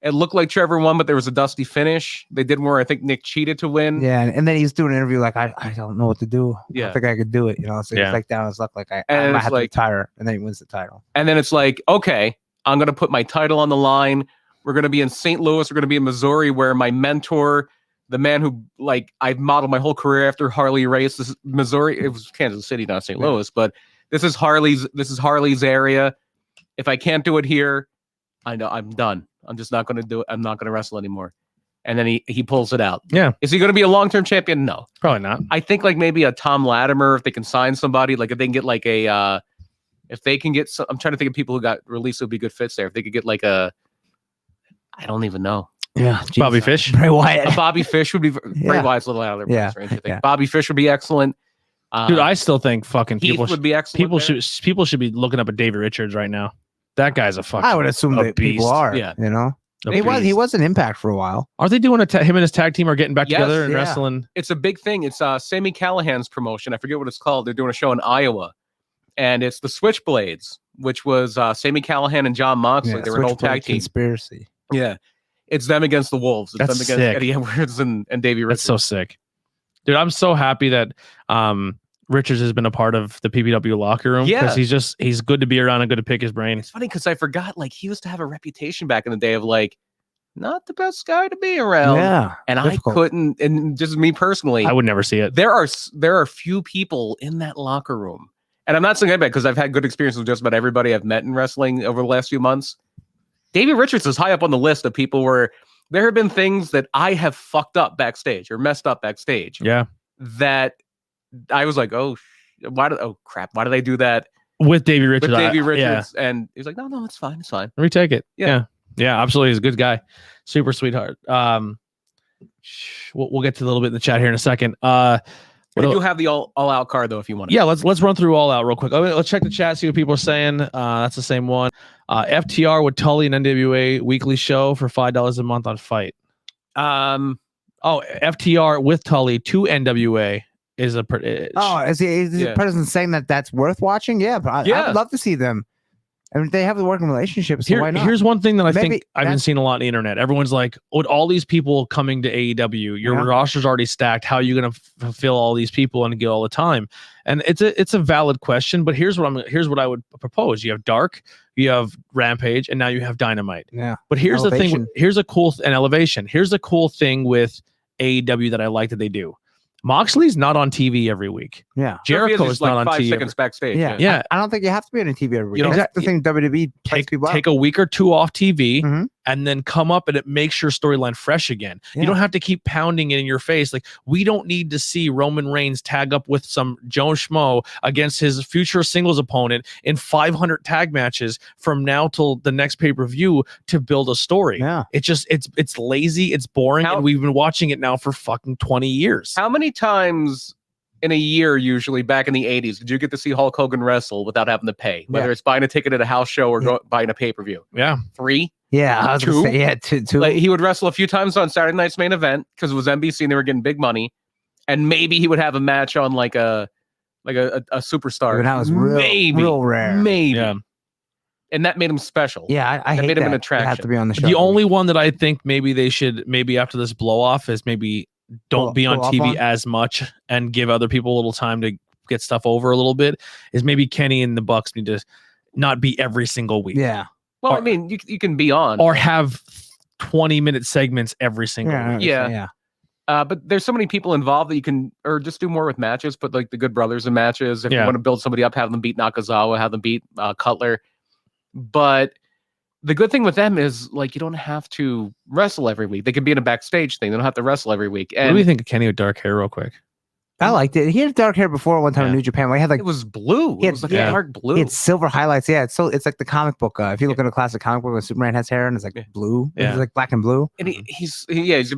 It looked like Trevor won, but there was a dusty finish. They did where I think Nick cheated to win. Yeah, and then he's doing an interview like, I don't know what to do. Yeah. I think I could do it. So he's like down his luck, like I might have to retire, and then he wins the title. And then it's like, okay, I'm going to put my title on the line. We're going to be in St. Louis. We're going to be in Missouri, where my mentor, the man who I've modeled my whole career after, Harley Race. This is Missouri. It was Kansas City, not St. Louis, but this is Harley's area. If I can't do it here, I know I'm done. I'm just not going to do it. I'm not going to wrestle anymore. And then he pulls it out. Yeah. Is he going to be a long-term champion? No. Probably not. I think maybe a Tom Latimer, if they can sign somebody, if they can get if they can get some, I'm trying to think of people who got released who would be good fits there. If they could get I don't even know. Yeah. Bobby Fish. Bray Wyatt. Bobby Fish would be, Bray Wyatt's a little out of their price range. I think Bobby Fish would be excellent. Dude, I still think fucking people would be excellent. People should be looking up at Davey Richards right now. That guy's a fucking. I would assume that beast. people are. Yeah. He was an Impact for a while. Are they doing him and his tag team are getting back together and wrestling? It's a big thing. It's Sammy Callahan's promotion. I forget what it's called. They're doing a show in Iowa, and it's the Switchblades, which was Sammy Callahan and John Moxley. They were an old tag team. Conspiracy. Yeah, it's them against the Wolves. It's them against Eddie Edwards and Davey Richards. That's so sick, dude. I'm so happy that Richards has been a part of the PPW locker room because he's good to be around and good to pick his brain. It's funny because I forgot he used to have a reputation back in the day of not the best guy to be around. Yeah, and difficult. I couldn't. And just me personally, I would never see it. There are few people in that locker room, and I'm not saying that because I've had good experiences with just about everybody I've met in wrestling over the last few months. Davey Richards is high up on the list of people where there have been things that I have fucked up backstage or messed up backstage. Yeah, that. I was like, why did I do that with Davey Richards? And he was like, no, it's fine, retake it. Yeah, absolutely. He's a good guy, super sweetheart. We'll get to a little bit in the chat here in a second. We do have the all out card though, if you want. Yeah, let's run through all out real quick. Let's check the chat, see what people are saying. That's the same one. FTR with Tully and NWA weekly show for $5 a month on Fight. FTR with Tully to NWA. Is the person saying that that's worth watching? Yeah, but I would love to see them. I mean, they have the working relationship, so why not? Here's one thing that I Maybe think I've been seeing a lot on the internet. Everyone's like, with all these people coming to AEW, your roster's already stacked. How are you going to fulfill all these people and get all the time? And it's a valid question, but here's what I would propose. You have Dark, you have Rampage, and now you have Dynamite. Yeah. But here's the thing. Here's a cool elevation. Here's a cool thing with AEW that I like that they do. Moxley's not on TV every week. Yeah. Jericho's not on 5 TV. seconds backstage. Yeah. I don't think you have to be on TV every week. That's the thing. WWE plays people out. Take a week or two off TV and then come up and it makes your storyline fresh again. Yeah. You don't have to keep pounding it in your face. Like, we don't need to see Roman Reigns tag up with some Joe Schmo against his future singles opponent in 500 tag matches from now till the next pay-per-view to build a story. Yeah. It's lazy, it's boring, and we've been watching it now for fucking 20 years. How many times in a year, usually back in the 80s, did you get to see Hulk Hogan wrestle without having to pay? Whether it's buying a ticket at a house show or buying a pay-per-view. Yeah. 3? Yeah, I was 2. Gonna say, 2. Like, he would wrestle a few times on Saturday Night's Main Event because it was NBC and they were getting big money. And maybe he would have a match on like a superstar. That was real rare. Maybe. Yeah. And that made him special. Yeah, I hate made him that. an attraction. Have to be on the show. The only one that I think maybe they should, after this blow off, is maybe don't be on TV as much and give other people a little time to get stuff over a little bit, is maybe Kenny and the Bucks need to not be every single week. Yeah. Well, I mean, you can be on. Or have 20-minute segments every single week. Yeah. But there's so many people involved that you can, or just do more with matches, put like the Good Brothers in matches. If you want to build somebody up, have them beat Nakazawa, have them beat Cutler. But the good thing with them is, like, you don't have to wrestle every week. They can be in a backstage thing. They don't have to wrestle every week. And what do you think of Kenny with dark hair, real quick? I liked it. He had dark hair before one time in New Japan. He had like, it was blue. It was like dark blue. It's silver highlights. Yeah, it's like the comic book. If you look at a classic comic book, when Superman has hair and it's like blue, it's like black and blue. And he's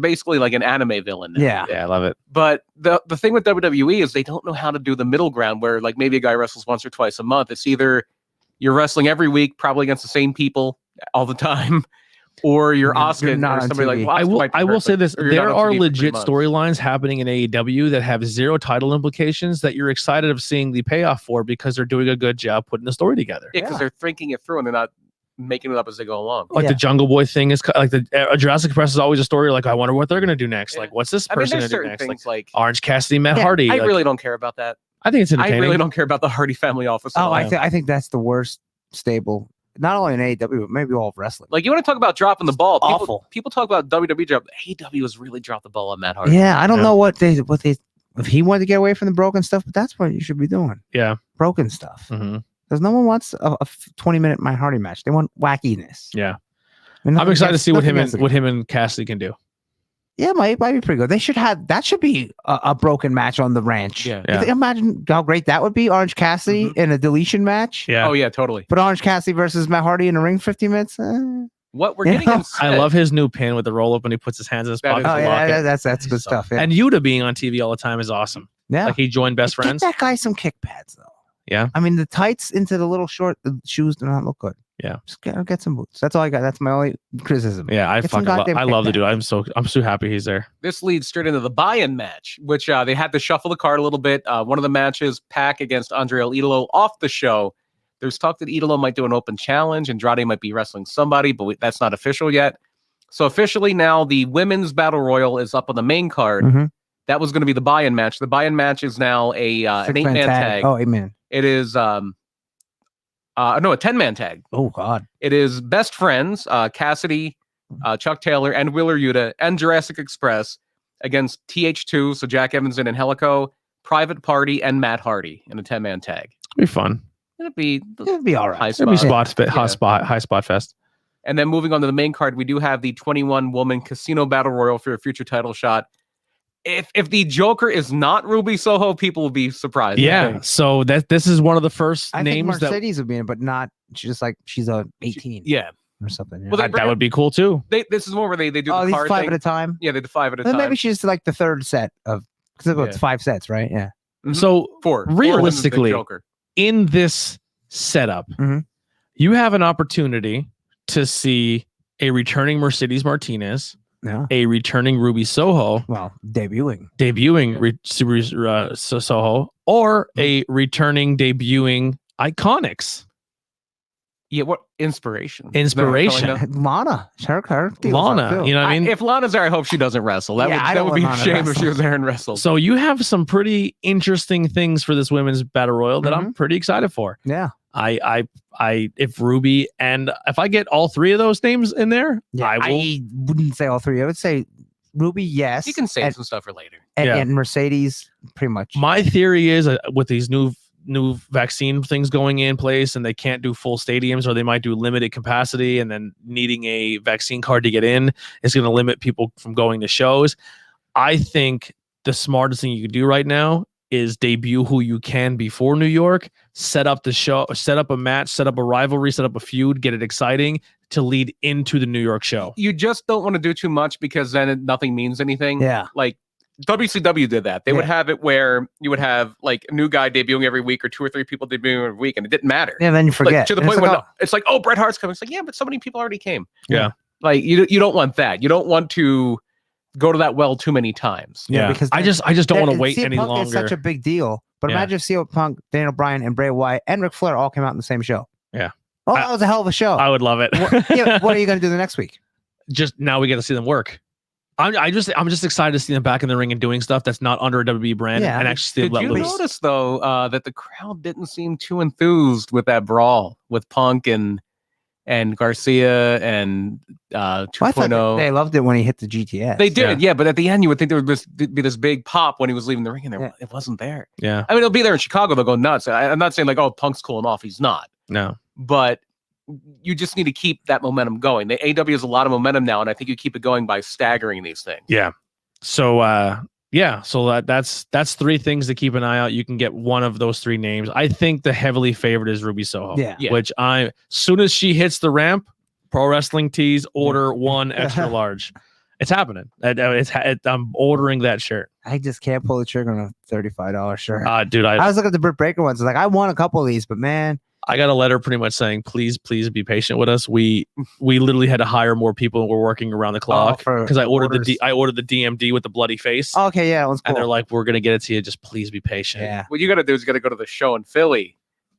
basically like an anime villain now. Yeah, I love it. But the thing with WWE is they don't know how to do the middle ground where, like, maybe a guy wrestles once or twice a month. It's either you're wrestling every week, probably against the same people all the time, or you're Oscar or somebody like. I will say this: there are legit storylines happening in AEW that have zero title implications that you're excited of seeing the payoff for because they're doing a good job putting the story together. Yeah, because they're thinking it through and they're not making it up as they go along. Like the Jungle Boy thing is like the Jurassic Press is always a story. Like, I wonder what they're gonna do next. Like, what's this person gonna do next? Things like Orange Cassidy, Matt Hardy. I really don't care about that. I think it's entertaining. I really don't care about the Hardy family office. I think that's the worst stable. Not only in AEW, but maybe all of wrestling. Like, you want to talk about dropping the ball? Awful. People talk about WWE drop. AEW has really dropped the ball on Matt Hardy. Yeah, I don't know what they if he wanted to get away from the broken stuff, but that's what you should be doing. Yeah, broken stuff. Because no one wants a 20-minute Matt Hardy match. They want wackiness. Yeah, I'm excited to see what him and Cassidy can do. Yeah, might be pretty good. They should have that. Should be a broken match on the ranch. Yeah. Imagine how great that would be. Orange Cassidy in a deletion match. Yeah. Oh yeah, totally. But Orange Cassidy versus Matt Hardy in a ring 50 minutes. What we're getting instead. I love his new pin with the roll up when he puts his hands in his pocket. Oh yeah, that's good stuff. Yeah. And Yuta being on TV all the time is awesome. Yeah, like he joined Best Friends. Get that guy some kick pads though. Yeah, I mean the tights into the little short shoes do not look good. Yeah, just get some boots. That's all I got. That's my only criticism. Yeah, I love the dude. I'm so happy he's there. This leads straight into the buy-in match, which they had to shuffle the card a little bit. One of the matches, Pac against Andre El Idolo, off the show. There's talk that Idolo might do an open challenge. Andrade might be wrestling somebody, but that's not official yet. So officially now, the women's battle royal is up on the main card. That was going to be the buy-in match. The buy-in match is now an 8-man tag. Oh, 8-man. It is no, a 10-man tag. Oh God! It is Best Friends, Cassidy, Chuck Taylor, and Wheeler Yuta, and Jurassic Express against TH2, so Jack Evans and Angelico, Private Party, and Matt Hardy in a 10-man tag. It'd be fun. It'd be all right. It'd be high spot fest. And then moving on to the main card, we do have the 21-woman Casino Battle Royal for a future title shot. If the Joker is not Ruby Soho, people will be surprised. Yeah. So this is one of the first I names think Mercedes would be in, but not she's a 18. Yeah. Or something. Yeah. Well, that would be cool too. This is more where they do the card 5 thing. at a time. Yeah, they do 5 at a time. Maybe she's like the third set of because it's 5 sets, right? Yeah. So 4. Realistically, in this setup, you have an opportunity to see a returning Mercedes Martinez, a returning Ruby Soho, debuting Soho, or a returning debuting Iconics. Yeah, what inspiration? Inspiration. Lana. Her Lana. You know what I mean? If Lana's there, I hope she doesn't wrestle. That would be a shame if she was there and wrestled. So you have some pretty interesting things for this women's battle royal that I'm pretty excited for. Yeah. If Ruby and if I get all three of those names in there, I wouldn't say all three. I would say Ruby, yes. You can save some stuff for later. And Mercedes, pretty much. My theory is with these new vaccine things going in place, and they can't do full stadiums, or they might do limited capacity, and then needing a vaccine card to get in is going to limit people from going to shows. I think the smartest thing you can do right now is debut who you can before New York, set up the show, set up a match, set up a rivalry, set up a feud, get it exciting to lead into the New York show. You just don't want to do too much because then nothing means anything. Yeah. Like WCW did that. They would have it where you would have like a new guy debuting every week or 2 or 3 people debuting every week, and it didn't matter. Yeah, then you forget. Like, to the point where it's like, oh, Bret Hart's coming. It's like, yeah, but so many people already came. Yeah. Like you don't want that. You don't want to go to that well too many times. Yeah, because I just don't want to wait any longer. It's such a big deal. But imagine if CM Punk, Daniel Bryan, and Bray Wyatt and Ric Flair all came out in the same show. Yeah. Oh, that was a hell of a show. I would love it. What are you going to do the next week? Just now we get to see them work. I'm just excited to see them back in the ring and doing stuff that's not under a WWE brand and actually see them let loose. Did you notice though that the crowd didn't seem too enthused with that brawl with Punk and Garcia and 2.0? They loved it when he hit the GTS. They did, yeah. But at the end, you would think there would be this big pop when he was leaving the ring, and it wasn't there. Yeah, I mean, it'll be there in Chicago. They'll go nuts. I'm not saying like, oh, Punk's cooling off. He's not. No, but you just need to keep that momentum going. The AW has a lot of momentum now, and I think you keep it going by staggering these things. Yeah. So so that's 3 things to keep an eye out. You can get one of those 3 names. I think the heavily favored is Ruby Soho. Yeah. Which soon as she hits the ramp, Pro Wrestling Tees order 1 extra large. It's happening. I'm ordering that shirt. I just can't pull the trigger on a $35 shirt. Dude, I was looking at the Britt Baker ones. I was like, I want a couple of these, but man. I got a letter pretty much saying, please be patient with us. We literally had to hire more people, and we're working around the clock because I ordered the DMD with the bloody face. Okay, yeah, that was cool. And they're like, we're gonna get it to you. Just please be patient. Yeah. What you got to do is you got to go to the show in Philly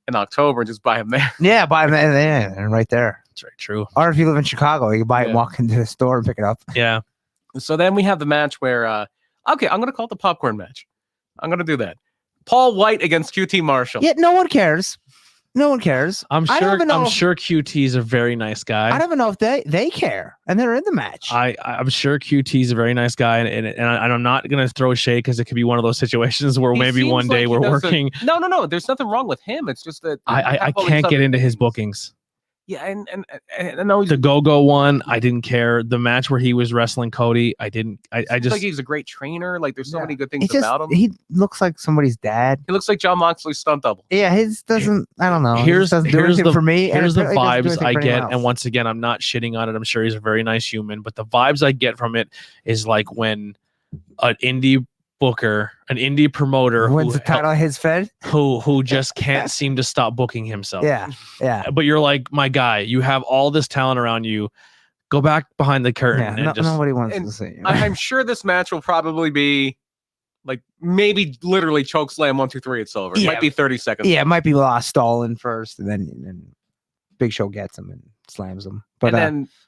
in October and just buy them there. Yeah, buy them there and right there. That's very true. Or if you live in Chicago, you can buy it and walk into the store and pick it up. Yeah. So then we have the match where, okay, I'm gonna call it the popcorn match. I'm gonna do that. Paul White against QT Marshall. Yeah, no one cares. No one cares. I'm sure QT is a very nice guy. I don't even know if they care, and they're in the match. I'm sure QT is a very nice guy, and I'm not gonna throw shade because it could be one of those situations where maybe one day we're working. No. There's nothing wrong with him. It's just that I can't get into his bookings. Yeah, and I know the go-go one, I didn't care. The match where he was wrestling Cody, I didn't. I just like he's a great trainer. Like there's so many good things about him. He looks like somebody's dad. He looks like John Moxley's stunt double. Yeah, his doesn't. I don't know. Here's the for me. Here's the vibes I get, and once again, I'm not shitting on it. I'm sure he's a very nice human, but the vibes I get from it is like when an indie booker, an indie promoter wins the title of his fed, who just can't seem to stop booking himself. Yeah. But you're like, my guy, you have all this talent around you. Go back behind the curtain. Yeah, nobody wants to see you. I'm sure this match will probably be like maybe literally choke slam 1, 2, 3. It's over. It might be 30 seconds. Yeah, it might be Stalin first, and then Big Show gets him and slams him. But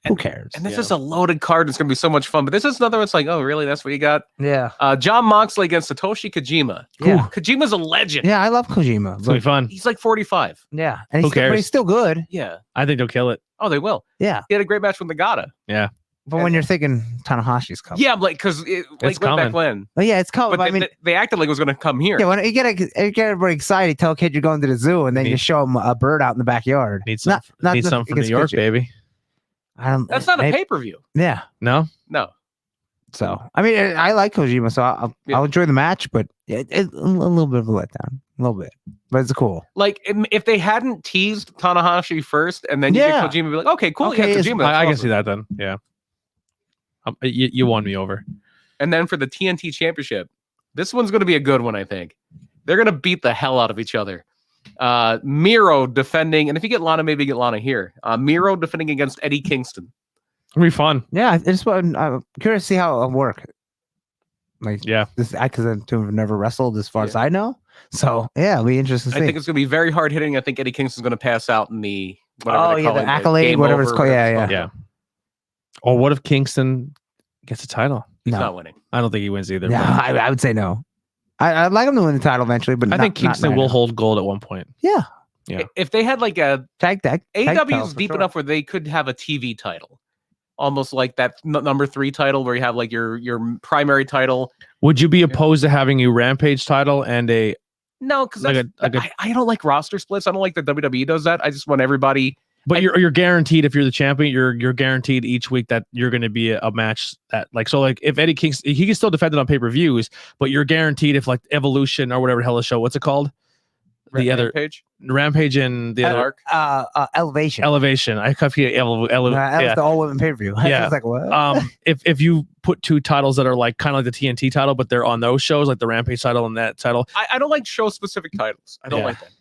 who cares? And this is a loaded card. It's going to be so much fun. But this is another one. It's like, oh, really? That's what you got? Yeah. John Moxley against Satoshi Kojima. Yeah. Kojima's a legend. Yeah, I love Kojima. It's going to be fun. He's like 45. Yeah. And who cares? But he's still good. Yeah. I think they'll kill it. Oh, they will. Yeah. He had a great match with Nagata. Yeah. But when you're thinking Tanahashi's coming. Yeah, like, because it's back when. Oh, yeah, it's coming. But they acted like it was going to come here. Yeah, when you get everybody excited, tell a kid you're going to the zoo, and then you show them a bird out in the backyard. Need some from New York, baby. That's not a pay-per-view. Yeah. No. So, I mean, I like Kojima, so I'll enjoy the match, but it's a little bit of a letdown. A little bit. But it's cool. Like, if they hadn't teased Tanahashi first, and then you get Kojima, be like, okay, cool. Okay, Kojima, I can see that then. Yeah. You won me over. And then for the TNT Championship, this one's going to be a good one, I think. They're going to beat the hell out of each other. Miro defending, and if you get Lana, maybe get Lana here. Miro defending against Eddie Kingston. It'll be fun. Yeah, I'm curious to see how it'll work. Like, yeah, because the two have never wrestled as far as I know. So yeah, it'll be interesting to see. I think it's going to be very hard hitting. I think Eddie Kingston's going to pass out in the whatever they call the it, accolade, game whatever over, it's called. whatever Yeah, it's yeah. called. Or what if Kingston gets a title? He's No. not winning. I don't think he wins either. Yeah, but I would say no. I'd like him to win the title eventually, but I think Kingston will hold gold at one point. Yeah. Yeah. If they had like a Tag AEW is deep enough where they could have a TV title, almost like that number 3 title where you have like your primary title. Would you be opposed to having a Rampage title and a? No, because Like I don't like roster splits. I don't like that WWE does that. I just want everybody. But you're guaranteed if you're the champion, you're guaranteed each week that you're going to be a match that like so like if Eddie Kingston he can still defend it on pay-per-views, but you're guaranteed if like Evolution or whatever the hell the show, what's it called? The other Rampage and the other Elevation. I copy that was the all women pay-per-view. Yeah. I was like, what? If you put 2 titles that are like kind of like the TNT title, but they're on those shows, like the Rampage title and that title. I don't like show specific titles. I don't like that.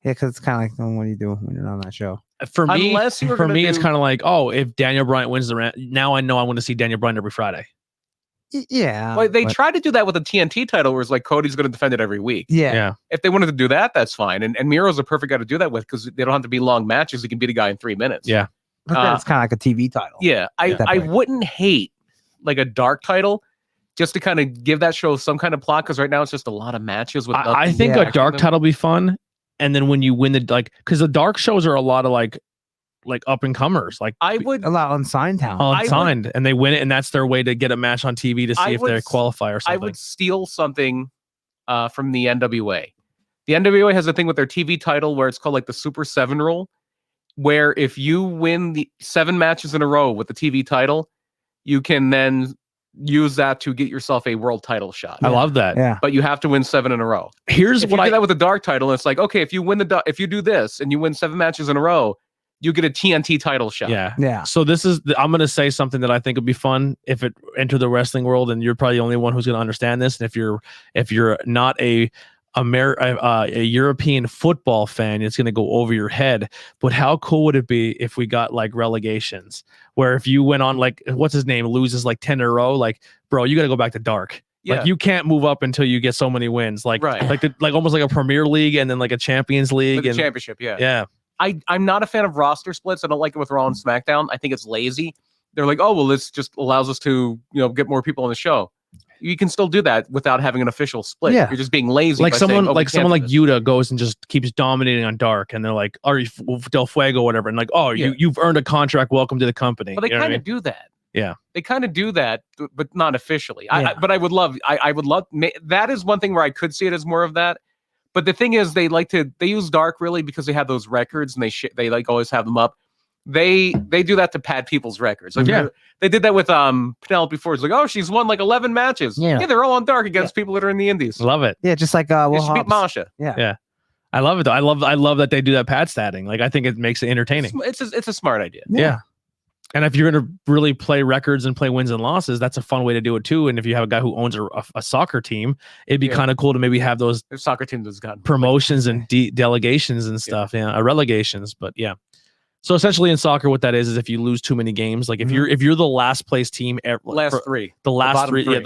Yeah, because it's kind of like, what do you do when you're on that show? For me, Unless you were it's kind of like, oh, if Daniel Bryan wins the now I know I want to see Daniel Bryan every Friday. Yeah. Well, they tried to do that with the TNT title, where it's like Cody's going to defend it every week. Yeah. If they wanted to do that, that's fine. And Miro's a perfect guy to do that with because they don't have to be long matches. He can beat a guy in 3 minutes. Yeah. But then it's kind of like a TV title. Yeah. I wouldn't hate like a dark title just to kind of give that show some kind of plot because right now it's just a lot of matches. With I think a dark title will be fun. And then when you win because the dark shows are a lot of like up and comers. Like I would a lot unsigned talent. And they win it, and that's their way to get a match on TV to see if they qualify or something. I would steal something from the NWA. The NWA has a thing with their TV title where it's called like the Super 7 rule, where if you win the 7 matches in a row with the TV title, you can then use that to get yourself a world title shot. I love that. Yeah. But you have to win 7 in a row. Here's if you do that with a dark title, it's like, okay, if you do this and you win 7 matches in a row, you get a TNT title shot. Yeah. Yeah. So I'm going to say something that I think would be fun if it entered the wrestling world, and you're probably the only one who's going to understand this. And if you're not a European football fan, it's going to go over your head. But how cool would it be if we got like relegations where if you went on like, what's his name, loses like 10 in a row, like, bro, you got to go back to dark. Yeah. Like you can't move up until you get so many wins. Like, like almost like a Premier League and then like a Champions League like and championship. Yeah. Yeah. I'm not a fan of roster splits. I don't like it with Raw and SmackDown. I think it's lazy. They're like, oh, well, this just allows us to, get more people on the show. You can still do that without having an official split. Yeah. You're just being lazy. Like someone like Yuta goes and just keeps dominating on dark, and they're like, "Are you Del Fuego, whatever?" And like, "Oh, you've earned a contract. Welcome to the company." But they kind of do that. Yeah, they kind of do that, but not officially. But I would love. I would love. That is one thing where I could see it as more of that. But the thing is, they use dark really because they have those records and they like always have them up. They do that to pad people's records. Like they did that with Penelope Ford. It's like, oh, she's won like 11 matches. Yeah, they're all on dark against people that are in the indies. Love it. Yeah, just like she beat Masha. Yeah. I love it though. I love that they do that pad statting. Like I think it makes it entertaining. It's a smart idea. Yeah. And if you're going to really play records and play wins and losses, that's a fun way to do it too. And if you have a guy who owns a soccer team, it'd be kind of cool to maybe have those soccer teams has gotten promotions and delegations and stuff. Yeah, relegations. But yeah. So essentially in soccer, what that is if you lose too many games, like if you're the last place team, the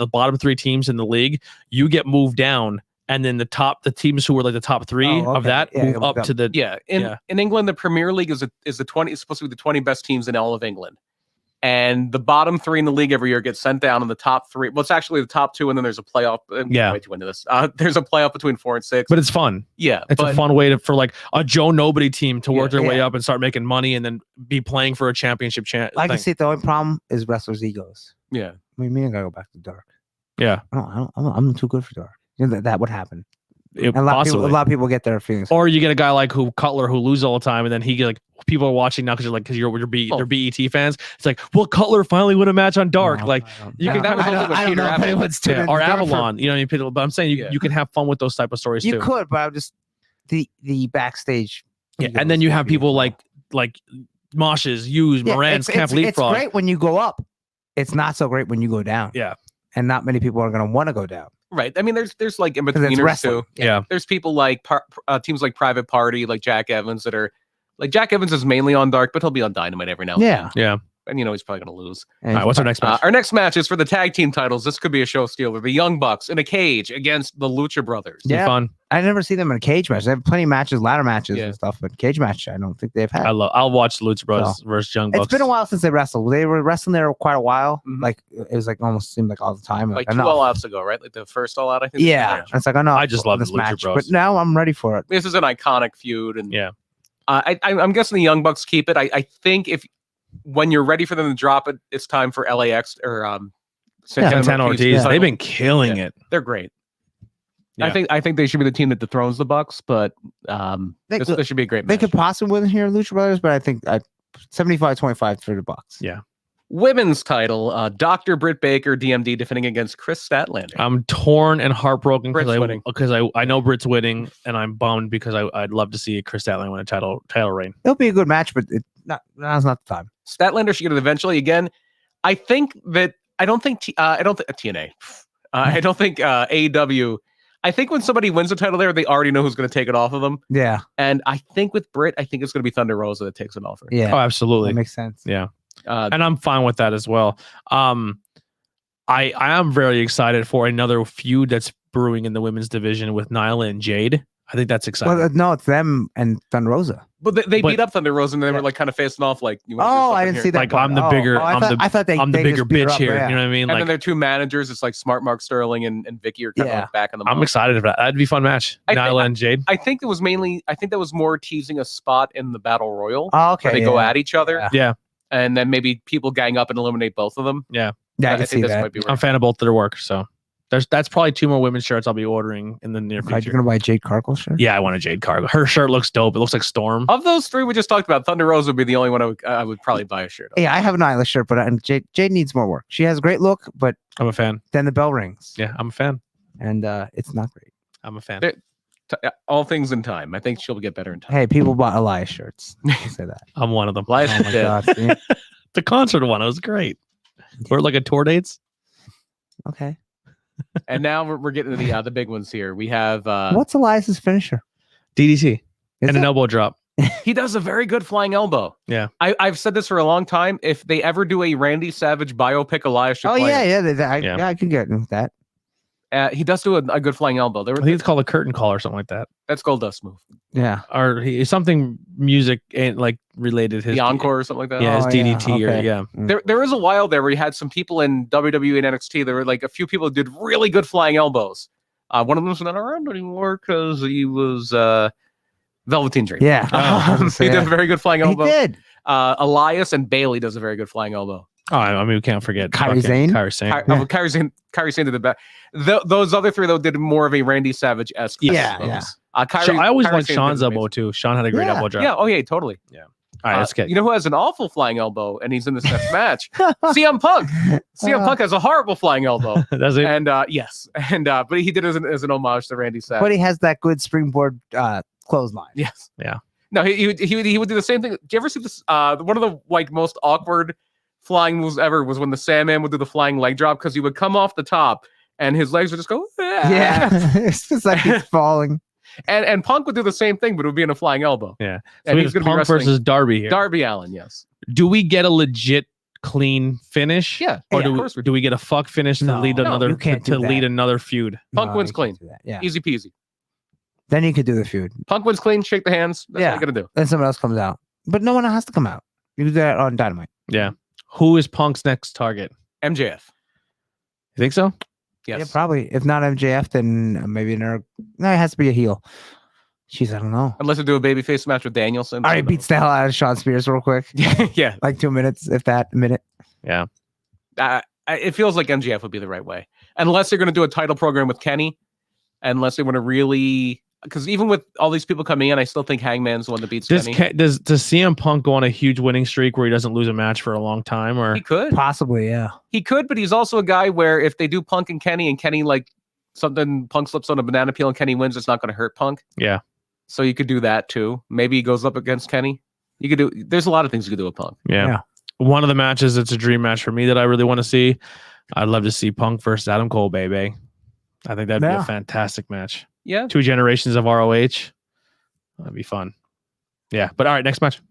bottom three teams in the league, you get moved down. And then the teams who were like the top 3 of that move up to the in England, the Premier League is supposed to be the 20 best teams in all of England, and the bottom 3 in the league every year get sent down, and the top 3. Well, it's actually the top 2, and then there's a playoff. Way too into this. There's a playoff between 4 and 6, but it's fun. Yeah, it's a fun way for like a Joe Nobody team to work their way up and start making money, and then be playing for a championship. I can see the only problem is wrestlers' egos. Yeah, I mean, I gotta go back to dark. Yeah, I'm too good for dark. That would happen. A lot of people get their feelings. Or you get a guy like Cutler who loses all the time, and then he get like people are watching now because you're BET fans. It's like, well, Cutler finally win a match on dark. No, like you can or Avalon. You know what I mean? But I'm saying you can have fun with those type of stories too. You could, but I'm just the backstage. Yeah, and then you have people like Moshes, Hughes, Morans, Camp Leapfrog. It's great when you go up. It's not so great when you go down. Yeah, and not many people are going to want to go down. Right. I mean, there's like in betweeners too. Yeah. There's people like teams like Private Party, like Jack Evans that are like Jack Evans is mainly on dark, but he'll be on Dynamite every now and then. Yeah. and you know he's probably going to lose. All right, what's our next match? Our next match is for the tag team titles. This could be a show stealer. The Young Bucks in a cage against the Lucha Brothers. Yeah, fun. I never see them in a cage match. They have plenty of matches, ladder matches and stuff, but cage match, I don't think they've had. I'll watch the Lucha Brothers versus Young Bucks. It's been a while since they wrestled. They were wrestling there quite a while. Like it was like almost seemed like all the time. Like 2 all-outs ago, right? Like the first all-out, I think. Yeah, it's like I know. I just love this the Lucha match, Bros. but now I'm ready for it. This is an iconic feud, and yeah, I'm guessing the Young Bucks keep it. I think when you're ready for them to drop it, it's time for LAX or Santana Ortiz. They've been killing it. They're great. Yeah. I think they should be the team that dethrones the Bucks, but this should be a great match. They could possibly win here, Lucha Brothers, but I think 75-25 for the Bucks. Yeah. Women's title, Dr. Britt Baker, DMD, defending against Chris Statlander. I'm torn and heartbroken because I know Britt's winning, and I'm bummed because I'd love to see Chris Statlander win a title reign. It'll be a good match, but now's not the time. Statlander should get it eventually. Again, I don't think TNA. I don't think AEW. I think when somebody wins the title there, they already know who's going to take it off of them. Yeah. And I think with Britt, I think it's going to be Thunder Rosa that takes it off her. Yeah. Oh, absolutely. That makes sense. Yeah. And I'm fine with that as well. I am very excited for another feud that's brewing in the women's division with Nyla and Jade. I think that's exciting. Well, no, it's them and Thunder Rosa. But they beat up Thunder Rosa and they were like kind of facing off like. I didn't see that. Like I'm the bigger. I thought I'm the bigger bitch here. You know what I mean? And then their two managers, it's like Smart Mark Sterling and Vicky are kind of like back in the. I'm excited for that. That'd be a fun match. Nyla and Jade. I think that was more teasing a spot in the Battle Royal. Oh, okay. Where they go at each other. Yeah. And then maybe people gang up and eliminate both of them. Yeah. Yeah, I think that. Might be I'm a fan of both their work, so. That's probably 2 more women's shirts I'll be ordering in the near future. You're gonna buy Jade Cargill shirt? Yeah, I want a Jade Cargill. Her shirt looks dope. It looks like Storm. Of those 3 we just talked about, Thunder Rosa would be the only one I would probably buy a shirt of. Yeah, I have an Nyla shirt, but Jade needs more work. She has a great look, but I'm a fan. Then the bell rings. Yeah, I'm a fan. And it's not great. I'm a fan. All things in time. I think she'll get better in time. Hey, people bought Elias shirts. I'll say that. I'm one of them. Elias oh my God, the concert one, it was great. We're like a tour dates. Okay. And now we're getting to the big ones here. We have what's Elias's finisher? DDT and an elbow drop. He does a very good flying elbow. Yeah. I've said this for a long time. If they ever do a Randy Savage biopic, Elias should play I can get with that. He does do a good flying elbow. I think it's called a curtain call or something like that. That's Goldust move. Yeah. Or something music and like related. The encore or something like that. Yeah, his DDT or yeah. There was a while there where he had some people in WWE and NXT. There were like a few people who did really good flying elbows. One of them's not around anymore because he was Velveteen Dream. Yeah. He did a very good flying elbow. He did. Elias and Bailey does a very good flying elbow. Oh, I mean, we can't forget Kairi Sane. Kairi Sane did the best. Those other 3 though did more of a Randy Savage-esque. Yeah. I always liked Sean's elbow too. Sean had a great elbow drop. Yeah. Oh yeah, totally. Yeah. All right, let's get. You know who has an awful flying elbow, and he's in this next match? CM Punk. CM Punk has a horrible flying elbow. Does he? And yes, and but he did it as an homage to Randy Savage. But he has that good springboard clothesline. Yes. Yeah. No, he would do the same thing. Do you ever see this? One of the like most awkward flying moves ever was when the Sandman would do the flying leg drop because he would come off the top and his legs would just go. Yeah. It's just like he's falling. And Punk would do the same thing, but it would be in a flying elbow. Yeah. So and he's going to be Punk versus Darby here. Darby Allin, yes. Do we get a legit clean finish? Yeah. Or do we get a fuck finish to lead another lead another feud? Punk wins clean. Yeah. Easy peasy. Then you could do the feud. Punk wins clean, shake the hands. That's what you're gonna do. Then someone else comes out. But no one has to come out. You do that on Dynamite. Yeah. Who is Punk's next target? MJF. You think so? Yes. Yeah, probably. If not MJF, then maybe no, it has to be a heel. Jeez, I don't know. Unless they do a babyface match with Danielson. All right, beats the hell out of Sean Spears real quick. Yeah. Like 2 minutes, if that, a minute. Yeah. It feels like MJF would be the right way. Unless they're going to do a title program with Kenny. Unless they want to really... Because even with all these people coming in, I still think Hangman's the one that beats Kenny. Does CM Punk go on a huge winning streak where he doesn't lose a match for a long time? Or he could. Possibly, yeah. He could, but he's also a guy where if they do Punk and Kenny like something, Punk slips on a banana peel and Kenny wins, it's not going to hurt Punk. Yeah. So you could do that too. Maybe he goes up against Kenny. You could do. There's a lot of things you could do with Punk. Yeah. One of the matches, it's a dream match for me that I really want to see. I'd love to see Punk versus Adam Cole, baby. I think that'd be a fantastic match. Yeah. 2 generations of ROH. That'd be fun. Yeah. But all right, next match.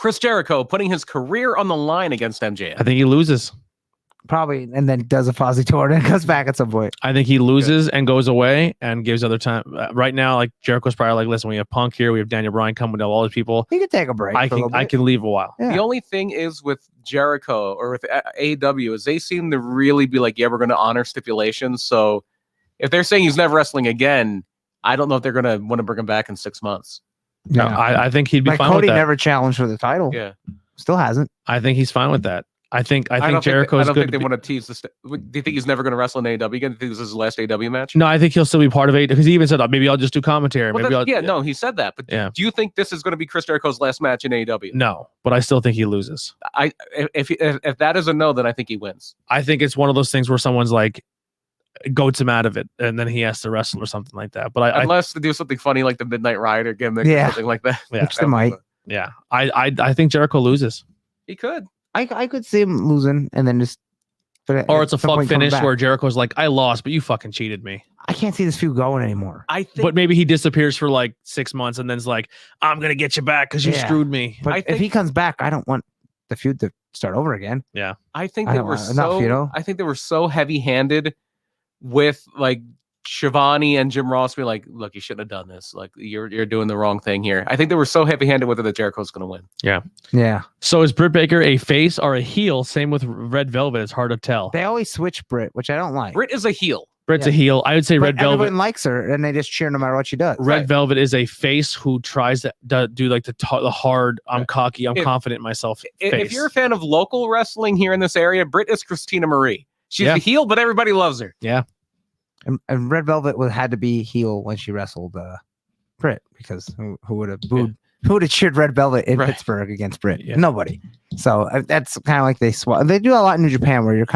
Chris Jericho putting his career on the line against MJF. I think he loses. Probably, and then does a Fozzy tour and comes back at some point. I think he loses and goes away and gives other time. Right now, like Jericho's probably like, listen, we have Punk here, we have Daniel Bryan coming with all these people. He could take a break. I can leave a while. Yeah. The only thing is with Jericho or with AEW is they seem to really be like, yeah, we're going to honor stipulations. So if they're saying he's never wrestling again, I don't know if they're going to want to bring him back in 6 months. No, I think he'd be like fine Cody with that. never challenged for the title. Yeah, still hasn't. I think he's fine with that. I think Jericho's I don't good. think they want to tease this. Do you think he's never going to wrestle in AEW again? Do you think this is his last AEW match? No, I think he'll still be part of it because he even said, maybe I'll just do commentary. Well, Maybe no, he said that. But Yeah. do you think this is going to be Chris Jericho's last match in AEW? No, but I still think he loses. If that is a no, then I think he wins. I think it's one of those things where someone's like, goats him out of it, and then he has to wrestle or something like that. But Unless to do something funny like the Midnight Rider gimmick or something like that. Yeah. Which they might. Yeah, I think Jericho loses. He could. I could see him losing and then just. Or it's a fuck finish where Jericho's like, I lost, but you fucking cheated me. I can't see this feud going anymore. But maybe he disappears for like 6 months and then's like, I'm gonna get you back because you screwed me. But if he comes back, I don't want the feud to start over again. Yeah, I think they were so heavy-handed with like Shivani and Jim Ross be like, look, you shouldn't have done this. Like you're doing the wrong thing here. I think they were so heavy-handed with it that Jericho's going to win. Yeah. So is Britt Baker a face or a heel? Same with Red Velvet. It's hard to tell. They always switch Britt, which I don't like. Britt is a heel. Britt's a heel. I would say Red Velvet. Everyone likes her, and they just cheer no matter what she does. Red Velvet is a face who tries to do like the hard, I'm cocky, I'm confident in myself. If you're a fan of local wrestling here in this area, Britt is Christina Marie. She's the heel, but everybody loves her. Yeah. And Red Velvet had to be heel when she wrestled Britt, because who would have booed? Who would have cheered Red Velvet in Pittsburgh against Britt? Yeah. Nobody. So that's kind of like they swap. They do a lot in New Japan where you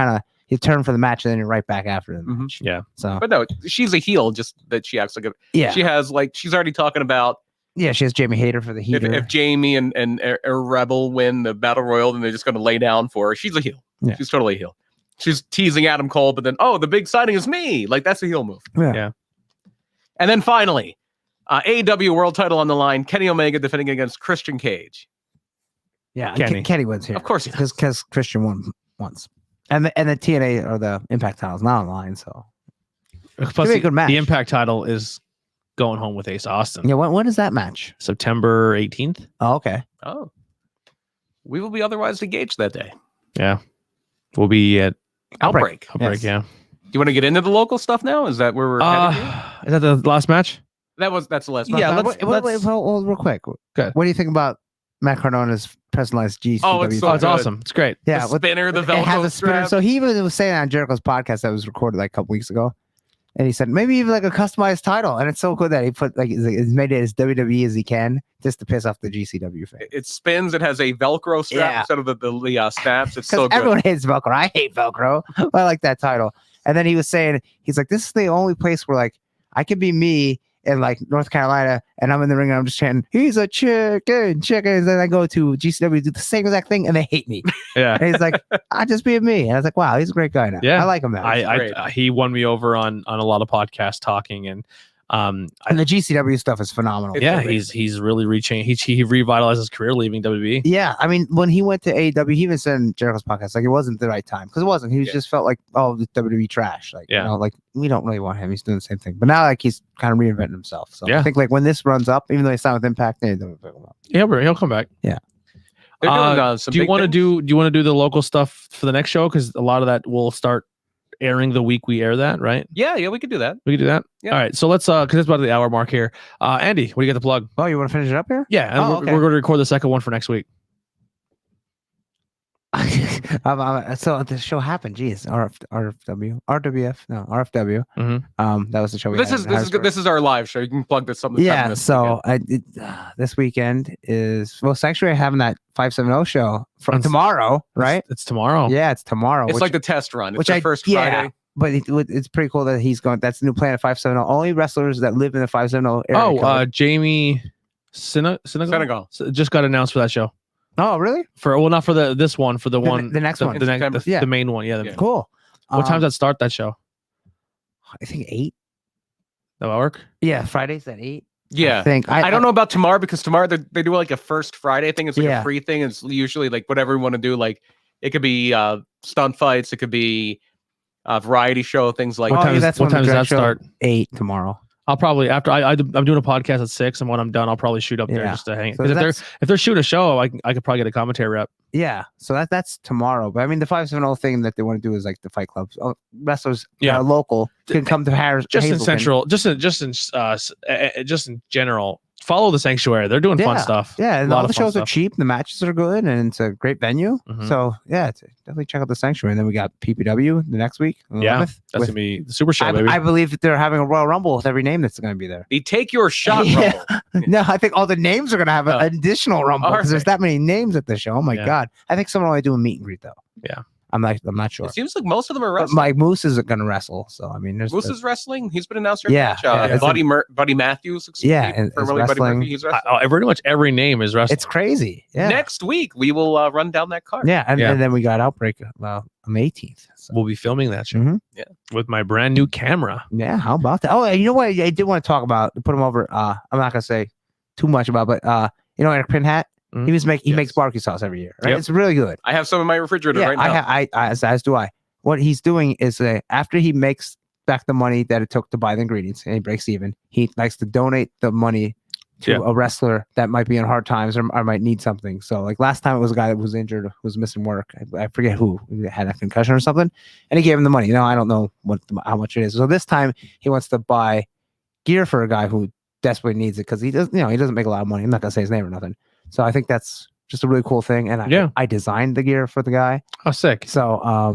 turn for the match and then you're right back after them. Mm-hmm. Yeah. So, but no, she's a heel. Just that she acts like she has she's already talking about. Yeah, she has Jamie Hayter for the heater. If Jamie and Rebel win the Battle Royal, then they're just going to lay down for her. She's a heel. Yeah. She's totally a heel. She's teasing Adam Cole, but then, the big signing is me. Like, that's a heel move. Yeah. And then finally, AEW World Title on the line. Kenny Omega defending against Christian Cage. Yeah, Kenny wins here. Of course, because Christian won once, and the TNA or the Impact title is not on the line. So, plus a good match. The Impact title is going home with Ace Austin. Yeah, when is that match? September 18th. Oh, okay. Oh, we will be otherwise engaged that day. Yeah, we'll be at Outbreak. Yes. Yeah. Do you want to get into the local stuff now? Is that where we're headed here? Is that the last match? That's the last match. Yeah, let's real quick. Good. What do you think about Matt Cardona's personalized GCW? Oh, it's awesome. It's great. Yeah, the spinner, the Velcro has a strap. spinner. So he even was saying on Jericho's podcast that was recorded like a couple weeks ago, and he said maybe even like a customized title. And it's so cool that he put he's made it as WWE as he can just to piss off the GCW fans. It spins. It has a Velcro strap instead of the snaps. It's so good. Everyone hates Velcro. I hate Velcro. I like that title. And then he was saying, he's like, this is the only place where like I could be me in like North Carolina and I'm in the ring and I'm just chanting, he's a chicken. And then I go to GCW, do the same exact thing, and they hate me. Yeah. And he's like, I just be me. And I was like, wow, he's a great guy now. Yeah. I like him now. He won me over on a lot of podcasts talking, and the GCW stuff is phenomenal. Yeah, he's really reaching. He revitalized his career leaving WWE. Yeah, I mean, when he went to AEW, he even said in Jericho's podcast, like it wasn't the right time because it wasn't. He just felt like, oh, the WWE trash. Like, like we don't really want him. He's doing the same thing. But now, like he's kind of reinventing himself. So I think like when this runs up, even though he's not with Impact, he'll come back. Yeah. Do you want to do the local stuff for the next show? Because a lot of that will start airing the week we air that, right? Yeah, we could do that. We could do that. Yeah. All right, so let's because it's about the hour mark here. Andy, what do you got to plug? Oh, you want to finish it up here? Yeah, and we're going to record the second one for next week. So the show happened. Jeez, RFW. No, RFW. Mm-hmm. That was the show. This is our live show. You can plug this something. Yeah. So this weekend is Sanctuary having that 570 show from tomorrow, right? It's tomorrow. Yeah, it's tomorrow. It's like the test run. It's the first Friday. But it's pretty cool that he's going. That's the new plan at 570. Only wrestlers that live in the 570 area. Oh, Jamie Senegal just got announced for that show. Oh, really? Not for this one, for the next one, the main one. Yeah. Cool. What time does that start? That show? I think 8. That will work. Yeah, Fridays at 8. Yeah, I don't know about tomorrow because tomorrow they do like a first Friday thing. It's like a free thing. It's usually like whatever we want to do. Like it could be stunt fights. It could be a variety show, things like that. What time does that start? 8 tomorrow. I'll probably after I'm doing a podcast at 6, and when I'm done, I'll probably shoot up there just to hang. Because if they're shooting a show, I could probably get a commentary rep. Yeah, so that's tomorrow. But I mean, the 570 thing that they want to do is like the fight clubs. Wrestlers that are local can come to Harris. Just in Central, just in general. Follow the Sanctuary. They're doing fun stuff. Yeah, and all the shows are cheap. The matches are good, and it's a great venue. So definitely check out the Sanctuary. And then we got PPW the next week. That's gonna be the Super Show. I believe that they're having a Royal Rumble with every name that's going to be there. The Take Your Shot Rumble. No, I think all the names are going to have an additional Rumble because there's that many names at the show. Oh my god! I think someone only do a meet and greet though. Yeah. I'm not sure. It seems like most of them are wrestling. But Mike Moose isn't going to wrestle, so I mean, Moose is wrestling. He's been announced. Yeah, Buddy Matthews. And wrestling. He's wrestling. Pretty much every name is wrestling. It's crazy. Yeah. Next week we will run down that card. Yeah, and then we got Outbreak on the 18th. So. We'll be filming that show. With my brand new camera. Yeah, how about that? Oh, you know what? I did want to talk about. Put him over. I'm not going to say too much about, but Eric Pinhat. He makes barbecue sauce every year, right? It's really good. I have some in my refrigerator right now. I as do I. What he's doing is after he makes back the money that it took to buy the ingredients and he breaks even, he likes to donate the money to a wrestler that might be in hard times or might need something. So like last time it was a guy that was injured, was missing work. I forget who had a concussion or something, and he gave him the money. I don't know how much it is. So this time he wants to buy gear for a guy who desperately needs it because he doesn't make a lot of money. I'm not gonna say his name or nothing. So I think that's just a really cool thing. And I designed the gear for the guy. Oh, sick. So I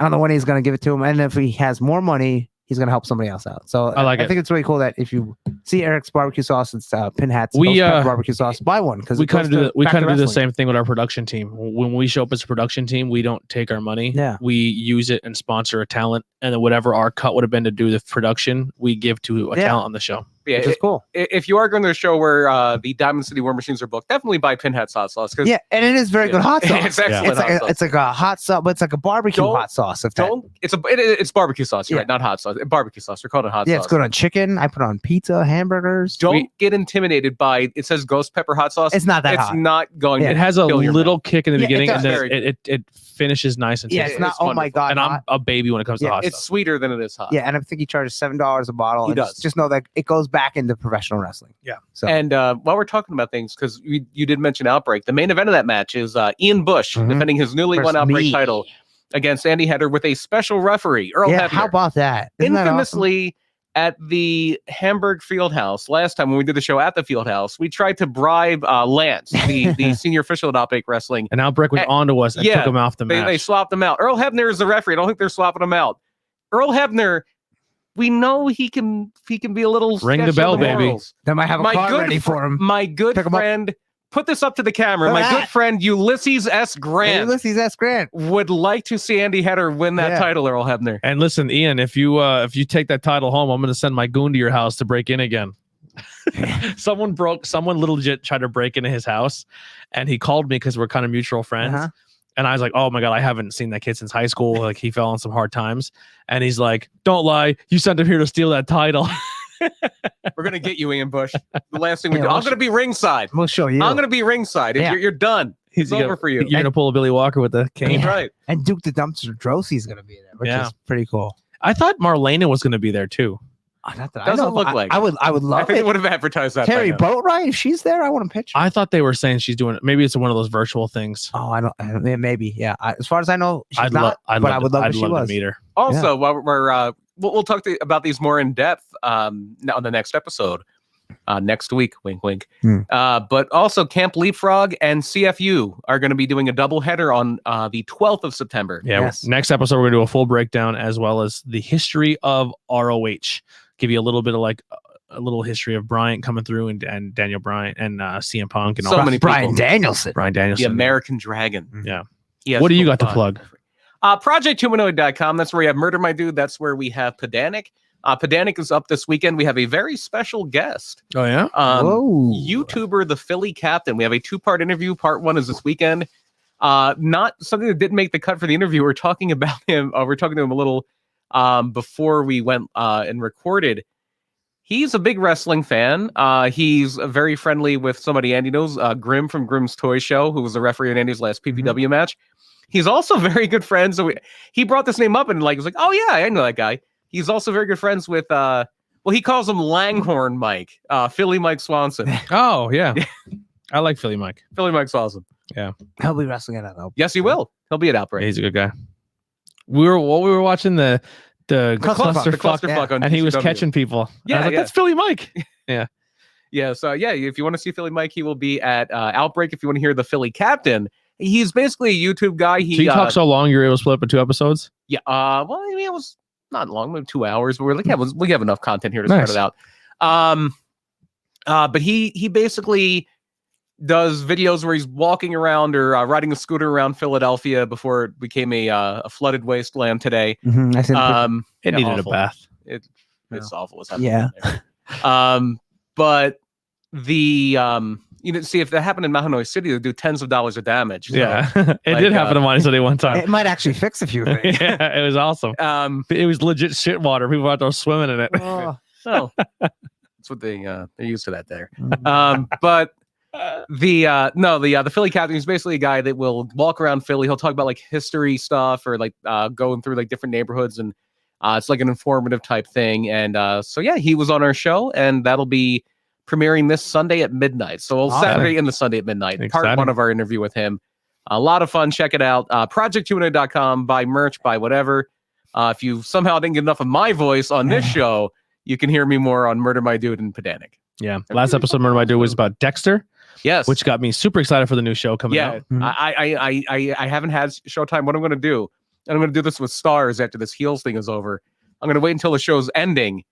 don't know when he's going to give it to him. And if he has more money, he's going to help somebody else out. So I think it's really cool that if you see Eric's barbecue sauce, it's Pinhat's barbecue sauce, buy one. Because we kind of do the same thing with our production team. When we show up as a production team, we don't take our money. Yeah. We use it and sponsor a talent. And then whatever our cut would have been to do the production, we give to a talent on the show. Yeah, which is cool. If you are going to a show where the Diamond City War Machines are booked, definitely buy Pinhead hot sauce. And it is very good hot sauce. It's excellent. It's like a hot sauce, but it's like a barbecue hot sauce. It's barbecue sauce. You're right, not hot sauce. Barbecue sauce. We're calling it hot sauce. Yeah, it's good on chicken. I put it on pizza, hamburgers. Don't get intimidated by it says ghost pepper hot sauce. It's not that hot. It's not going. It has a little kick in the beginning, and then it finishes nice and tasty. It's not. Oh my god! And I'm a baby when it comes to hot sauce. It's sweeter than it is hot. Yeah, and I think he charges $7 a bottle. He does. Just know that it goes back into professional wrestling. Yeah. So and while we're talking about things, because you did mention Outbreak, the main event of that match is Ian Bush defending his newly won Outbreak title against Andy Hedder with a special referee, Earl Hebner. How about that? Infamously, at the Hamburg Fieldhouse last time when we did the show at the Fieldhouse, we tried to bribe Lance, the senior official at Outbreak Wrestling. And Outbreak went on to us and took him off the match. They swapped him out. Earl Hebner is the referee. I don't think they're swapping him out. Earl Hebner, we know he can be a little ring the bell, baby. They might have a card ready for him. My good friend, put this up to the camera. My good friend Ulysses S. Grant. Would like to see Andy Hedder win that title, Earl Hebner. And listen, Ian, if you take that title home, I'm going to send my goon to your house to break in again. Someone legit tried to break into his house, and he called me because we're kind of mutual friends. And I was like, oh my God, I haven't seen that kid since high school. Like he fell on some hard times. And he's like, don't lie. You sent him here to steal that title. We're going to get you, Ian Bush. The last thing we do. I'm going to be ringside. We'll show you. I'm going to be ringside. You're done. It's over for you. You're going to pull a Billy Walker with the cane. Right. And Duke the Dumpster Drosy's going to be there, which is pretty cool. I thought Marlena was going to be there too. Doesn't look like. I would love I think they would have advertised that. Terry Boatwright, if she's there, I want a picture. I thought they were saying she's doing it. Maybe it's one of those virtual things. Oh, I don't. Maybe, yeah. As far as I know, she's not. But I would love if she was. To meet her. Also, while we'll talk about these more in depth on the next episode. Next week, wink, wink. But also, Camp Leapfrog and CFU are going to be doing a double header on the 12th of September. Yeah. Yes. Next episode, we're going to do a full breakdown as well as the history of ROH. Give you a little bit of a little history of Bryant coming through and Daniel Bryant and CM Punk and so all many people. Brian Danielson, the American Dragon. Yeah. What do you got to plug? Project219.com. That's where we have Murder My Dude. That's where we have Pedantic. Pedantic is up this weekend. We have a very special guest. Oh, yeah? YouTuber, the Philly Captain. We have a 2-part interview. Part 1 is this weekend. Not something that didn't make the cut for the interview. We're talking about him. We're talking to him a little before we went and recorded. He's a big wrestling fan. He's very friendly with somebody Andy knows, Grim from Grimm's Toy Show, who was the referee in Andy's last PPW match. He's also very good friends. So he brought this name up and was like, oh yeah, I know that guy. He's also very good friends with, well, he calls him Langhorn Mike, Philly Mike Swanson. Oh yeah, I like Philly Mike. Philly Mike's awesome. Yeah, he'll be wrestling at Outbreak. Yes, he will. He'll be at Outbreak. He's a good guy. We were watching the clusterfuck on and he was GCW. catching people. Yeah, I was like, that's Philly Mike. Yeah, so yeah, if you want to see Philly Mike, he will be at Outbreak. If you want to hear the Philly Captain, he's basically a YouTube guy. So you talk so long, you're able to split up in 2 episodes? Yeah, well, I mean, it was not long, maybe 2 hours, but we're like, yeah, we have enough content here to start it out. But he basically does videos where he's walking around or riding a scooter around Philadelphia before it became a flooded wasteland today. I said, It needed awful. a bath. It's awful what's happening. yeah. There. But the you know, see if that happened in Mahanoy City, they'd do tens of dollars of damage. So, Yeah, it did happen to Monty City one time. It might actually fix a few things. Yeah, it was awesome. It was legit shit water. People were out there swimming in it. So that's what they're used to that there. But the Philly Captain is basically a guy that will walk around Philly. He'll talk about like history stuff or like going through like different neighborhoods, and it's like an informative type thing. And so yeah, he was on our show, and that'll be premiering this Sunday at midnight. So Saturday and the Sunday at midnight. Exciting. Part 1 of our interview with him. A lot of fun. Check it out. Project209.com. Buy merch, buy whatever. If you somehow didn't get enough of my voice on this show, you can hear me more on Murder My Dude and Pedantic. Yeah, last episode of Murder My Dude was about Dexter. Yes, which got me super excited for the new show coming out. I haven't had Showtime. What I'm going to do, and I'm going to do this with Stars after this Heels thing is over. I'm going to wait until the show's ending,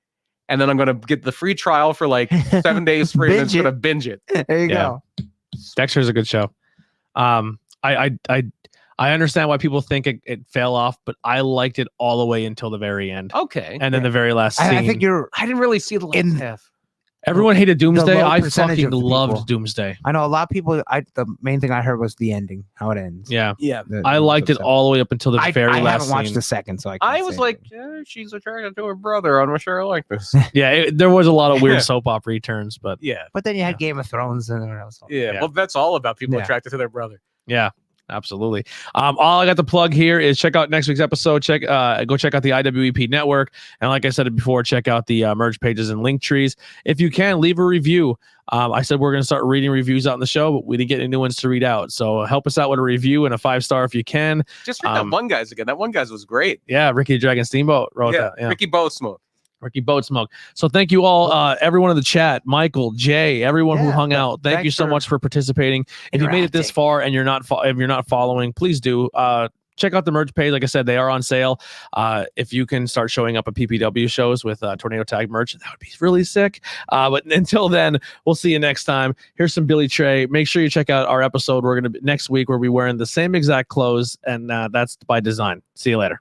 and then I'm going to get the free trial for like 7 days free, and then just going to binge it. There you go. Dexter's a good show. I understand why people think it fell off, but I liked it all the way until the very end. Okay, and then the very last scene. I think I didn't really see the last half. Everyone hated Doomsday. low I percentage fucking of the loved people. Doomsday. I know a lot of people. The main thing I heard was the ending, how it ends. Yeah, Yeah. I liked it all the way up until the very I last haven't watched scene. the second, so I was like, she's attracted to her brother. I'm not sure I like this. Yeah, there was a lot of weird soap opera turns, but Yeah, But then you had Game of Thrones and everything else. yeah. Well, that's all about people Yeah. attracted to their brother. yeah. Absolutely. All I got to plug here is check out next week's episode. Go check out the IWEP network. And like I said before, check out the merge pages and link trees. If you can, leave a review. I said we're going to start reading reviews out in the show, but we didn't get any new ones to read out. So help us out with a review and a 5-star if you can. Just read that one guy's again. That one guy's was great. Yeah, Ricky the Dragon Steamboat wrote that. Yeah. Ricky Bowsmoke. Ricky Boat Smoke. So thank you all, everyone in the chat, Michael, Jay, everyone who hung out. Thank you so much for participating. If you made it this far and you're not following, please do. Check out the merch page. Like I said, they are on sale. If you can start showing up at PPW shows with Tornado Tag merch, that would be really sick. But until then, we'll see you next time. Here's some Billy Trey. Make sure you check out our episode. We're going to be next week where we're wearing the same exact clothes, and that's by design. See you later.